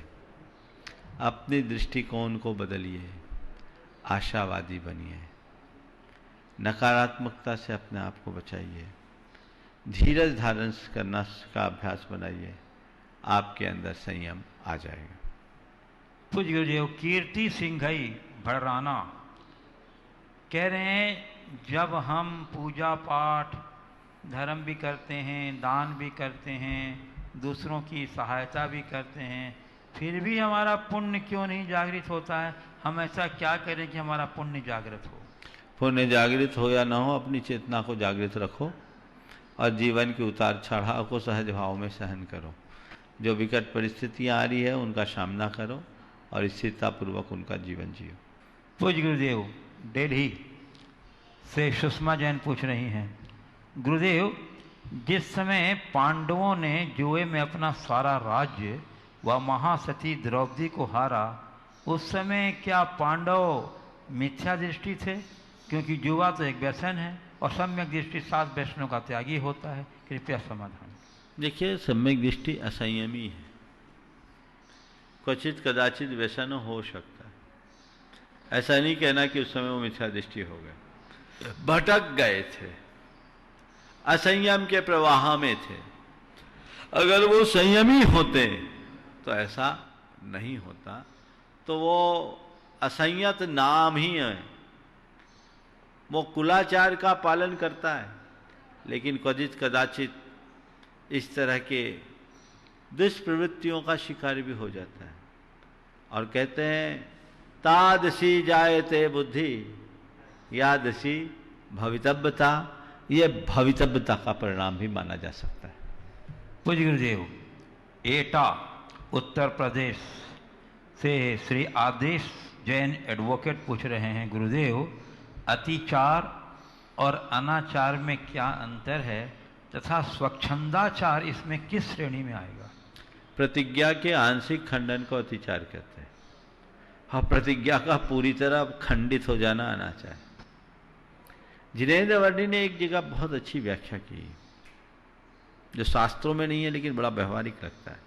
अपने दृष्टिकोण को बदलिए, आशावादी बनिए, नकारात्मकता से अपने आप को बचाइए, धीरज धारण करना का अभ्यास बनाइए, आपके अंदर संयम आ जाएगा। पूज्य गुरुदेव, कीर्ति सिंघई भड़राना कह रहे हैं, जब हम पूजा पाठ धर्म भी करते हैं, दान भी करते हैं, दूसरों की सहायता भी करते हैं, फिर भी हमारा पुण्य क्यों नहीं जागृत होता है? हम ऐसा क्या करें कि हमारा पुण्य जागृत हो? पुण्य जागृत हो या ना हो, अपनी चेतना को जागृत रखो और जीवन के उतार चढ़ाव को सहज भाव में सहन करो। जो विकट परिस्थितियाँ आ रही है उनका सामना करो और स्थिरतापूर्वक उनका जीवन जियो। पूज्य गुरुदेव, दिल्ली से सुषमा जैन पूछ रही हैं, गुरुदेव जिस समय पांडवों ने जुए में अपना सारा राज्य व महासती द्रौपदी को हारा, उस समय क्या पांडव मिथ्या दृष्टि थे? क्योंकि जुआ तो एक व्यसन है और सम्यक दृष्टि 7 व्यसनों का त्यागी होता है। कृपया समाधान। देखिए, सम्यक दृष्टि असंयमी है, क्वचित कदाचित व्यसन हो सकता है। ऐसा नहीं कहना कि उस समय वो मिथ्या दृष्टि हो गए, भटक गए थे, असंयम के प्रवाह में थे। अगर वो संयमी होते तो ऐसा नहीं होता। तो वो असंयत नाम ही है, वो कुलाचार का पालन करता है, लेकिन क्वचित कदाचित इस तरह के दुष्प्रवृत्तियों का शिकार भी हो जाता है। और कहते हैं तादसी जायते बुद्धि यादसी भवितव्यता, ये भवितव्यता का परिणाम भी माना जा सकता है। पूज्य गुरुदेव, एटा उत्तर प्रदेश से श्री आदेश जैन एडवोकेट पूछ रहे हैं, गुरुदेव अतिचार और अनाचार में क्या अंतर है तथा स्वच्छंदाचार इसमें किस श्रेणी में आएगा? प्रतिज्ञा के आंशिक खंडन को अतिचार कहते हैं और प्रतिज्ञा का पूरी तरह खंडित हो जाना अनाचार। जिनेन्द्र वर्णी ने एक जगह बहुत अच्छी व्याख्या की, जो शास्त्रों में नहीं है लेकिन बड़ा व्यवहारिक लगता है।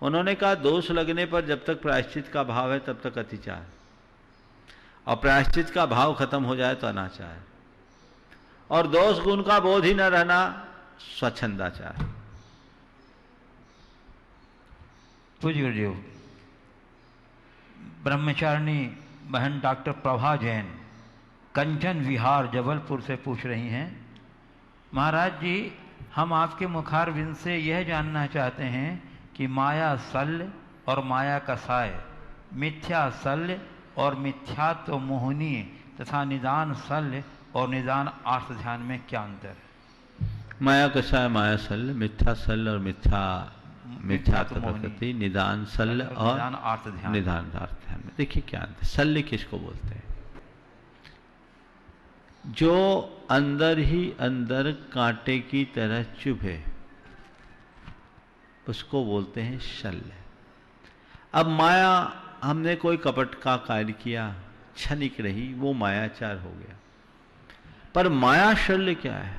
उन्होंने कहा दोष लगने पर जब तक प्रायश्चित का भाव है तब तक अतिचार, और प्रायश्चित का भाव खत्म हो जाए तो अनाचार, और दोष गुण का बोध ही न रहना स्वच्छंदाचार। पूज्य गुरुदेव, ब्रह्मचारिणी बहन डॉक्टर प्रभा जैन कंचन विहार जबलपुर से पूछ रही हैं, महाराज जी हम आपके मुखारविंद से यह जानना चाहते हैं कि माया शल्य और माया कसाय, मिथ्या शल्य और मिथ्यात्व मोहनी तथा निदान शल्य और निदान आर्थ ध्यान में क्या अंतर है? माया कसाय, माया शल्य, मिथ्या शल्य और मिथ्यात्व प्रकृति, निदान शल्य और निदान अर्थ ध्यान में देखिए क्या अंतर। शल्य किसको बोलते हैं? जो अंदर ही अंदर कांटे की तरह चुभे उसको बोलते हैं शल्य। अब माया, हमने कोई कपट का कार्य किया, क्षणिक रही, वो मायाचार हो गया। पर माया शल्य क्या है?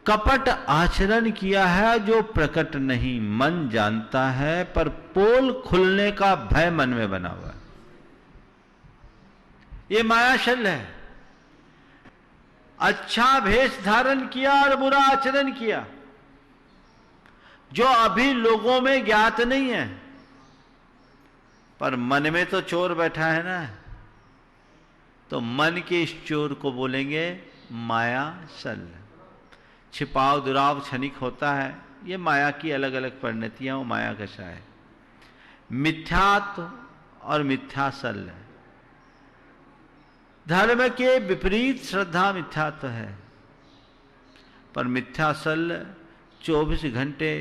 कपट आचरण किया है जो प्रकट नहीं, मन जानता है पर पोल खुलने का भय मन में बना हुआ है, ये माया शल्य है। अच्छा भेष धारण किया और बुरा आचरण किया जो अभी लोगों में ज्ञात नहीं है, पर मन में तो चोर बैठा है ना, तो मन के इस चोर को बोलेंगे माया शल्य। छिपाव दुराव क्षणिक होता है, ये माया की अलग अलग परिणतियां, वो माया कसा है। मिथ्यात्व और मिथ्या शल्य, धर्म के विपरीत श्रद्धा मिथ्यात्व है, पर मिथ्यासल 24 घंटे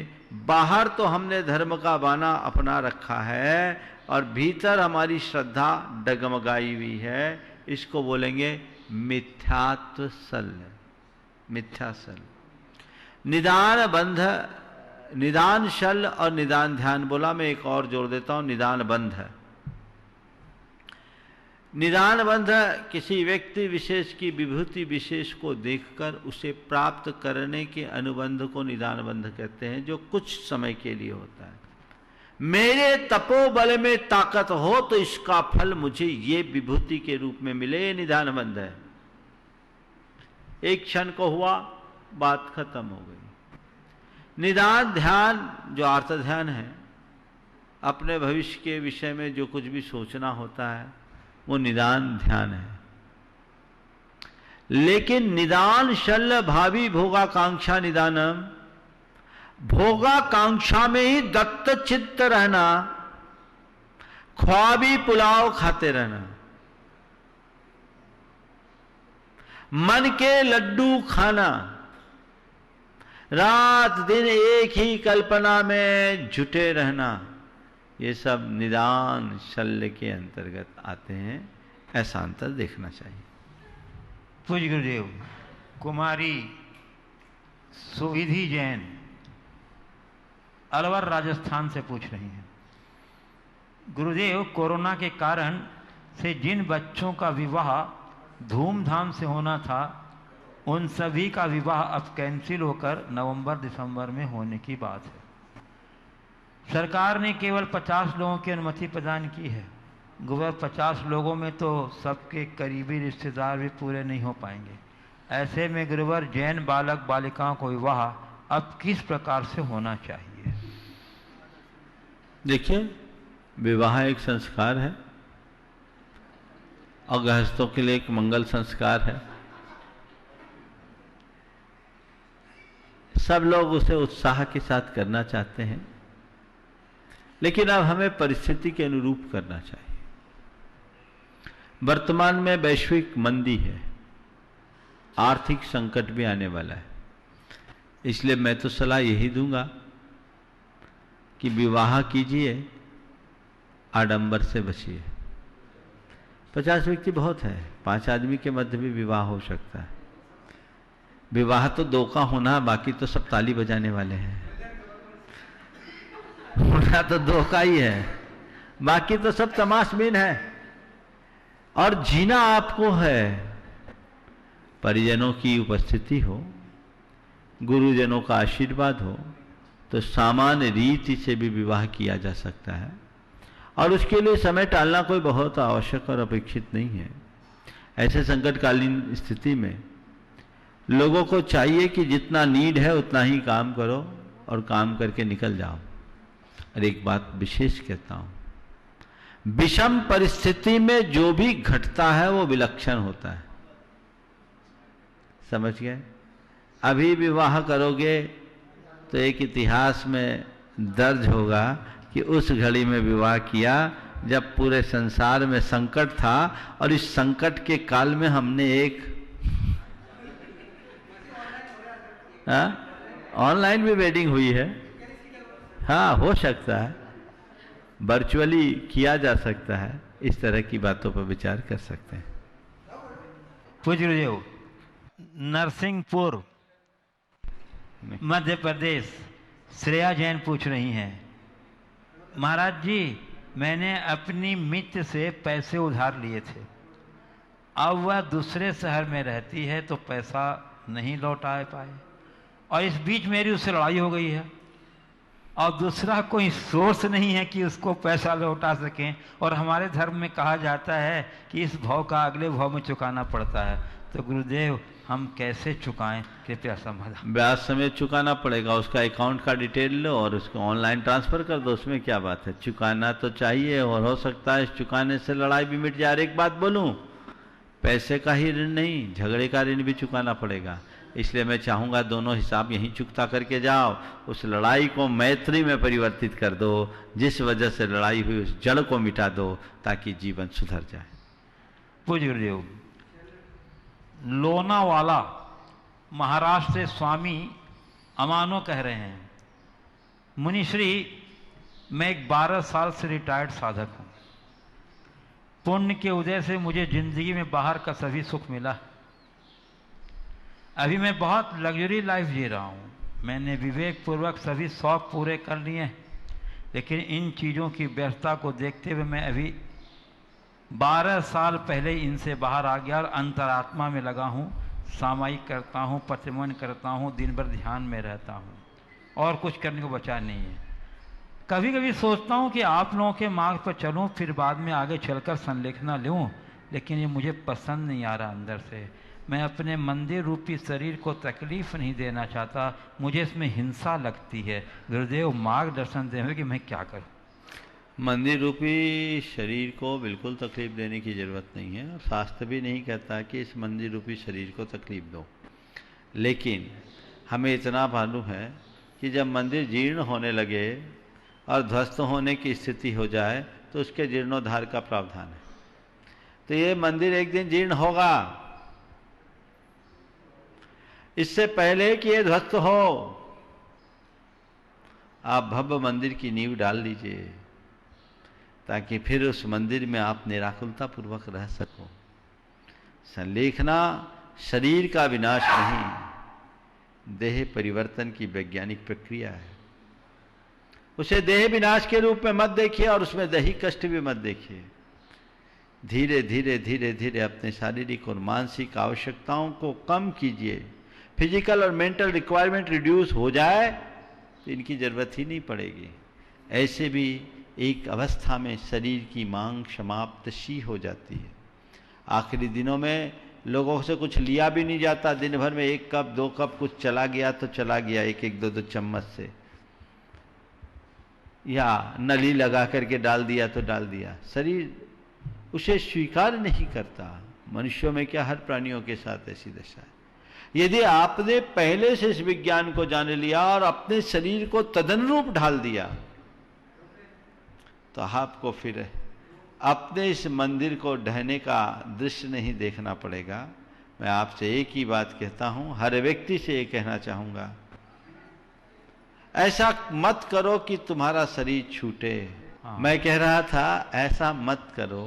बाहर तो हमने धर्म का बाना अपना रखा है और भीतर हमारी श्रद्धा डगमगाई हुई है। इसको बोलेंगे मिथ्यात्व सल, मिथ्यासल। निदान बंध, निदान शल और निदान ध्यान बोला, मैं एक और जोड़ देता हूं, निदान बंध। निदान बंध किसी व्यक्ति विशेष की विभूति विशेष को देखकर उसे प्राप्त करने के अनुबंध को निदान बंध कहते हैं, जो कुछ समय के लिए होता है। मेरे तपोबल में ताकत हो तो इसका फल मुझे ये विभूति के रूप में मिले, ये निदान बंध है। एक क्षण को हुआ, बात खत्म हो गई। निदान ध्यान जो आर्त ध्यान है, अपने भविष्य के विषय में जो कुछ भी सोचना होता है वो निदान ध्यान है। लेकिन निदान शल्य भावी भोगाकांक्षा निदानम, भोगाकांक्षा में ही दत्त चित्त रहना, ख्वाबी पुलाव खाते रहना, मन के लड्डू खाना, रात दिन एक ही कल्पना में जुटे रहना, ये सब निदान शल्य के अंतर्गत आते हैं। ऐसा अंतर देखना चाहिए। पूज्य गुरुदेव, कुमारी सुविधि जैन अलवर राजस्थान से पूछ रही हैं, गुरुदेव कोरोना के कारण से जिन बच्चों का विवाह धूमधाम से होना था उन सभी का विवाह अब कैंसिल होकर नवंबर दिसंबर में होने की बात है। सरकार ने केवल 50 लोगों की अनुमति प्रदान की है। गुरुवर 50 लोगों में तो सबके करीबी रिश्तेदार भी पूरे नहीं हो पाएंगे। ऐसे में गुरुवर जैन बालक बालिकाओं को विवाह अब किस प्रकार से होना चाहिए? देखिए, विवाह एक संस्कार है और गृहस्थों के लिए एक मंगल संस्कार है। सब लोग उसे उत्साह के साथ करना चाहते हैं, लेकिन अब हमें परिस्थिति के अनुरूप करना चाहिए। वर्तमान में वैश्विक मंदी है, आर्थिक संकट भी आने वाला है, इसलिए मैं तो सलाह यही दूंगा कि विवाह कीजिए, आडंबर से बचिए। 50 व्यक्ति बहुत है, 5 आदमी के मध्य भी विवाह हो सकता है। विवाह तो 2 का होना, बाकी तो सब ताली बजाने वाले हैं। होना तो 2 का ही है, बाकी तो सब तमाशबीन है। और जीना आपको है। परिजनों की उपस्थिति हो, गुरुजनों का आशीर्वाद हो, तो सामान्य रीति से भी विवाह किया जा सकता है और उसके लिए समय टालना कोई बहुत आवश्यक और अपेक्षित नहीं है। ऐसे संकटकालीन स्थिति में लोगों को चाहिए कि जितना नीड है उतना ही काम करो और काम करके निकल जाओ। और एक बात विशेष कहता हूं, विषम परिस्थिति में जो भी घटता है वो विलक्षण होता है। समझ गए? अभी विवाह करोगे तो एक इतिहास में दर्ज होगा कि उस घड़ी में विवाह किया जब पूरे संसार में संकट था, और इस संकट के काल में हमने एक ऑनलाइन भी वेडिंग हुई है। हाँ, हो सकता है, वर्चुअली किया जा सकता है। इस तरह की बातों पर विचार कर सकते हैं। पूज्य गुरुदेव, नरसिंहपुर मध्य प्रदेश श्रेया जैन पूछ रही हैं, महाराज जी मैंने अपनी मित्र से पैसे उधार लिए थे, अब वह दूसरे शहर में रहती है तो पैसा नहीं लौटा पाए, और इस बीच मेरी उससे लड़ाई हो गई है, और दूसरा कोई सोर्स नहीं है कि उसको पैसा लौटा सकें। और हमारे धर्म में कहा जाता है कि इस भाव का अगले भाव में चुकाना पड़ता है, तो गुरुदेव हम कैसे चुकाएं, कृपया समाधान। ब्याज समेत चुकाना पड़ेगा। उसका अकाउंट का डिटेल लो और उसको ऑनलाइन ट्रांसफर कर दो, उसमें क्या बात है। चुकाना तो चाहिए, और हो सकता है इस चुकाने से लड़ाई भी मिट जाए। एक बात बोलूं, पैसे का ही ऋण नहीं, झगड़े का ऋण भी चुकाना पड़ेगा। इसलिए मैं चाहूंगा दोनों हिसाब यहीं चुकता करके जाओ, उस लड़ाई को मैत्री में परिवर्तित कर दो, जिस वजह से लड़ाई हुई उस जड़ को मिटा दो, ताकि जीवन सुधर जाए। पूज्य गुरुदेव, लोनावाला महाराष्ट्र से स्वामी अमानो कह रहे हैं, मुनिश्री मैं एक 12 साल से रिटायर्ड साधक हूँ। पुण्य के उदय से मुझे जिंदगी में बाहर का सभी सुख मिला। अभी मैं बहुत लग्जरी लाइफ जी रहा हूँ। मैंने विवेक पूर्वक सभी शौक पूरे कर लिए, लेकिन इन चीज़ों की व्यस्तता को देखते हुए मैं अभी 12 साल पहले इनसे बाहर आ गया और अंतरात्मा में लगा हूँ। सामायिक करता हूँ, प्रतिमन करता हूँ, दिन भर ध्यान में रहता हूँ और कुछ करने को बचा नहीं है। कभी कभी सोचता हूँ कि आप लोगों के मार्ग पर चलूँ, फिर बाद में आगे चलकर संलेखना लूँ, लेकिन ये मुझे पसंद नहीं आ रहा अंदर से। मैं अपने मंदिर रूपी शरीर को तकलीफ नहीं देना चाहता, मुझे इसमें हिंसा लगती है। गुरुदेव मार्गदर्शन दें कि मैं क्या करूँ। मंदिर रूपी शरीर को बिल्कुल तकलीफ देने की ज़रूरत नहीं है और शास्त्र भी नहीं कहता कि इस मंदिर रूपी शरीर को तकलीफ दो। लेकिन हमें इतना मालूम है कि जब मंदिर जीर्ण होने लगे और ध्वस्त होने की स्थिति हो जाए तो उसके जीर्णोद्धार का प्रावधान है। तो ये मंदिर एक दिन जीर्ण होगा। इससे पहले कि ये ध्वस्त हो, आप भव्य मंदिर की नींव डाल लीजिए ताकि फिर उस मंदिर में आप निराकुलता पूर्वक रह सको। संलेखना शरीर का विनाश नहीं, देह परिवर्तन की वैज्ञानिक प्रक्रिया है। उसे देह विनाश के रूप में मत देखिए और उसमें दैहिक कष्ट भी मत देखिए। धीरे धीरे धीरे धीरे अपने शारीरिक और मानसिक आवश्यकताओं को कम कीजिए। फिजिकल और मेंटल रिक्वायरमेंट रिड्यूस हो जाए तो इनकी ज़रूरत ही नहीं पड़ेगी। ऐसे भी एक अवस्था में शरीर की मांग समाप्त सी हो जाती है। आखिरी दिनों में लोगों से कुछ लिया भी नहीं जाता। दिन भर में 1 कप 2 कप कुछ चला गया तो चला गया, 1-1 2-2 चम्मच से, या नली लगा करके डाल दिया तो डाल दिया। शरीर उसे स्वीकार नहीं करता। मनुष्यों में क्या, हर प्राणियों के साथ ऐसी दशा है। यदि आपने पहले से इस विज्ञान को जान लिया और अपने शरीर को तदनुरूप ढाल दिया तो आपको फिर अपने इस मंदिर को ढहने का दृश्य नहीं देखना पड़ेगा। मैं आपसे एक ही बात कहता हूं, हर व्यक्ति से ये कहना चाहूंगा, ऐसा मत करो कि तुम्हारा शरीर छूटे। मैं कह रहा था ऐसा मत करो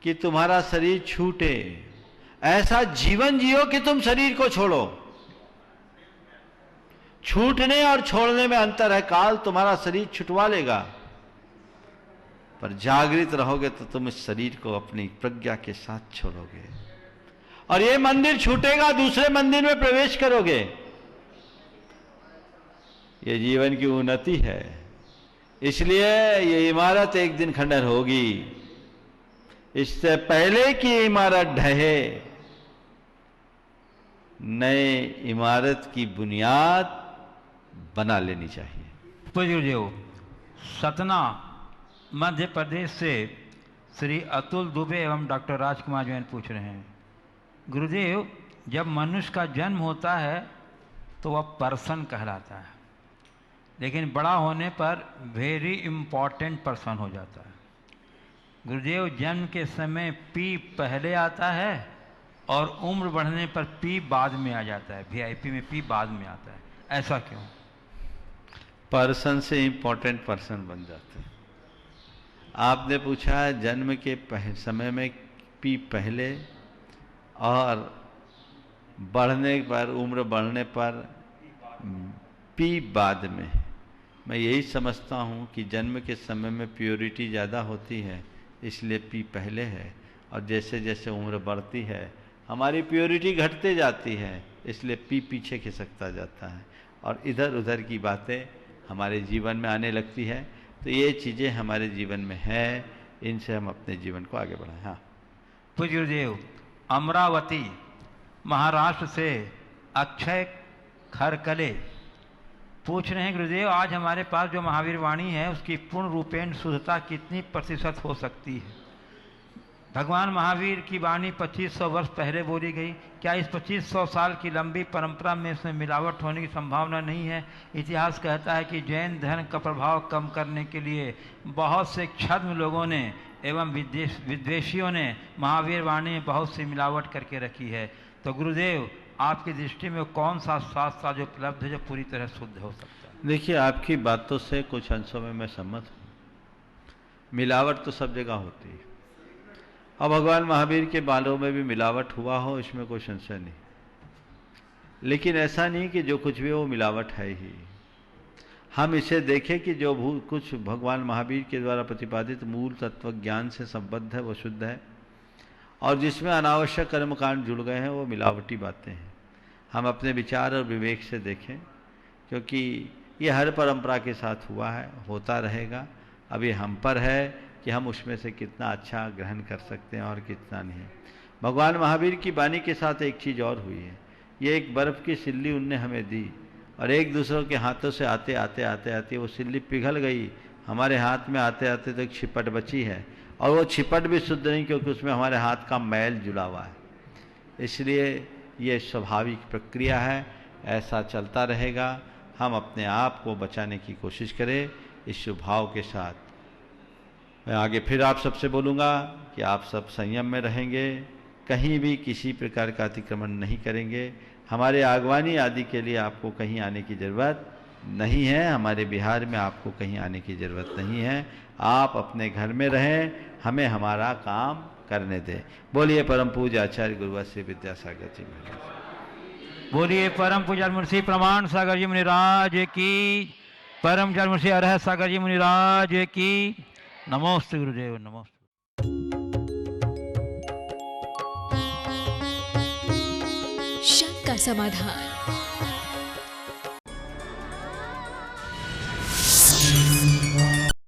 कि तुम्हारा शरीर छूटे। ऐसा जीवन जियो कि तुम शरीर को छोड़ो। छूटने और छोड़ने में अंतर है। काल तुम्हारा शरीर छुटवा लेगा, पर जागृत रहोगे तो तुम इस शरीर को अपनी प्रज्ञा के साथ छोड़ोगे और ये मंदिर छूटेगा, दूसरे मंदिर में प्रवेश करोगे। ये जीवन की उन्नति है, इसलिए ये इमारत एक दिन खंडन होगी। इससे पहले कि इमारत ढहे, नए इमारत की बुनियाद बना लेनी चाहिए। पूज्य सतना मध्य प्रदेश से श्री अतुल दुबे एवं डॉक्टर राजकुमार जैन पूछ रहे हैं, गुरुदेव जब मनुष्य का जन्म होता है तो वह पर्सन कहलाता है, लेकिन बड़ा होने पर वेरी इम्पॉर्टेंट पर्सन हो जाता है। गुरुदेव जन्म के समय पी पहले आता है और उम्र बढ़ने पर पी बाद में आ जाता है। वीआईपी में पी बाद में आता है, ऐसा क्यों? पर्सन से इम्पोर्टेंट पर्सन बन जाते हैं। आपने पूछा जन्म के समय में पी पहले और बढ़ने पर, उम्र बढ़ने पर पी बाद में। मैं यही समझता हूँ कि जन्म के समय में प्योरिटी ज़्यादा होती है, इसलिए पी पहले है, और जैसे जैसे उम्र बढ़ती है हमारी प्योरिटी घटते जाती है, इसलिए पी पीछे खिसकता जाता है और इधर उधर की बातें हमारे जीवन में आने लगती है। तो ये चीज़ें हमारे जीवन में है, इनसे हम अपने जीवन को आगे बढ़ाएं। हाँ, पूज्य गुरुदेव अमरावती महाराष्ट्र से अक्षय खरकले पूछ रहे हैं, गुरुदेव आज हमारे पास जो महावीर वाणी है उसकी पूर्ण रूपेण शुद्धता कितनी प्रतिशत हो सकती है? भगवान महावीर की वाणी 2500 वर्ष पहले बोली गई। क्या इस 2500 साल की लंबी परंपरा में इसमें मिलावट होने की संभावना नहीं है? इतिहास कहता है कि जैन धर्म का प्रभाव कम करने के लिए बहुत से छद्म लोगों ने एवं विद्वेषियों ने महावीर वाणी में बहुत सी मिलावट करके रखी है। तो गुरुदेव, आपकी दृष्टि में कौन सा शास्त्र जो उपलब्ध है जो पूरी तरह शुद्ध हो सकता है? देखिए, आपकी बातों से कुछ अंशों में मैं सम्मत हूँ। मिलावट तो सब जगह होती है, और भगवान महावीर के बालों में भी मिलावट हुआ हो, इसमें कोई संशय नहीं। लेकिन ऐसा नहीं कि जो कुछ भी वो मिलावट है ही। हम इसे देखें कि जो कुछ भगवान महावीर के द्वारा प्रतिपादित मूल तत्व ज्ञान से संबद्ध है वो शुद्ध है, और जिसमें अनावश्यक कर्मकांड जुड़ गए हैं वो मिलावटी बातें हैं। हम अपने विचार और विवेक से देखें, क्योंकि ये हर परंपरा के साथ हुआ है, होता रहेगा। अभी हम पर है कि हम उसमें से कितना अच्छा ग्रहण कर सकते हैं और कितना नहीं। भगवान महावीर की वाणी के साथ एक चीज़ और हुई है। ये एक बर्फ़ की सिल्ली उनने हमें दी, और एक दूसरों के हाथों से आते आते आते आते वो सिल्ली पिघल गई। हमारे हाथ में आते आते तो एक छिपट बची है, और वो छिपट भी शुद्ध नहीं, क्योंकि उसमें हमारे हाथ का मैल जुड़ा हुआ है। इसलिए ये स्वाभाविक प्रक्रिया है, ऐसा चलता रहेगा। हम अपने आप को बचाने की कोशिश करें इस स्वभाव के साथ। मैं आगे फिर आप सबसे बोलूँगा कि आप सब संयम में रहेंगे, कहीं भी किसी प्रकार का अतिक्रमण नहीं करेंगे। हमारे आगवानी आदि के लिए आपको कहीं आने की ज़रूरत नहीं है, हमारे बिहार में आपको कहीं आने की ज़रूरत नहीं है। आप अपने घर में रहें, हमें हमारा काम करने दें। बोलिए परम पूज्य आचार्य गुरुवर श्री विद्यासागर जी महाराज। बोलिए परम पूज्य मुंशी प्रमाण सागर जी मुनिराज की, परम पूज्य मुंशी अरहत सागर जी मुनिराज की। नमोस्तु गुरुदेव, नमोस्तु। शक का समाधान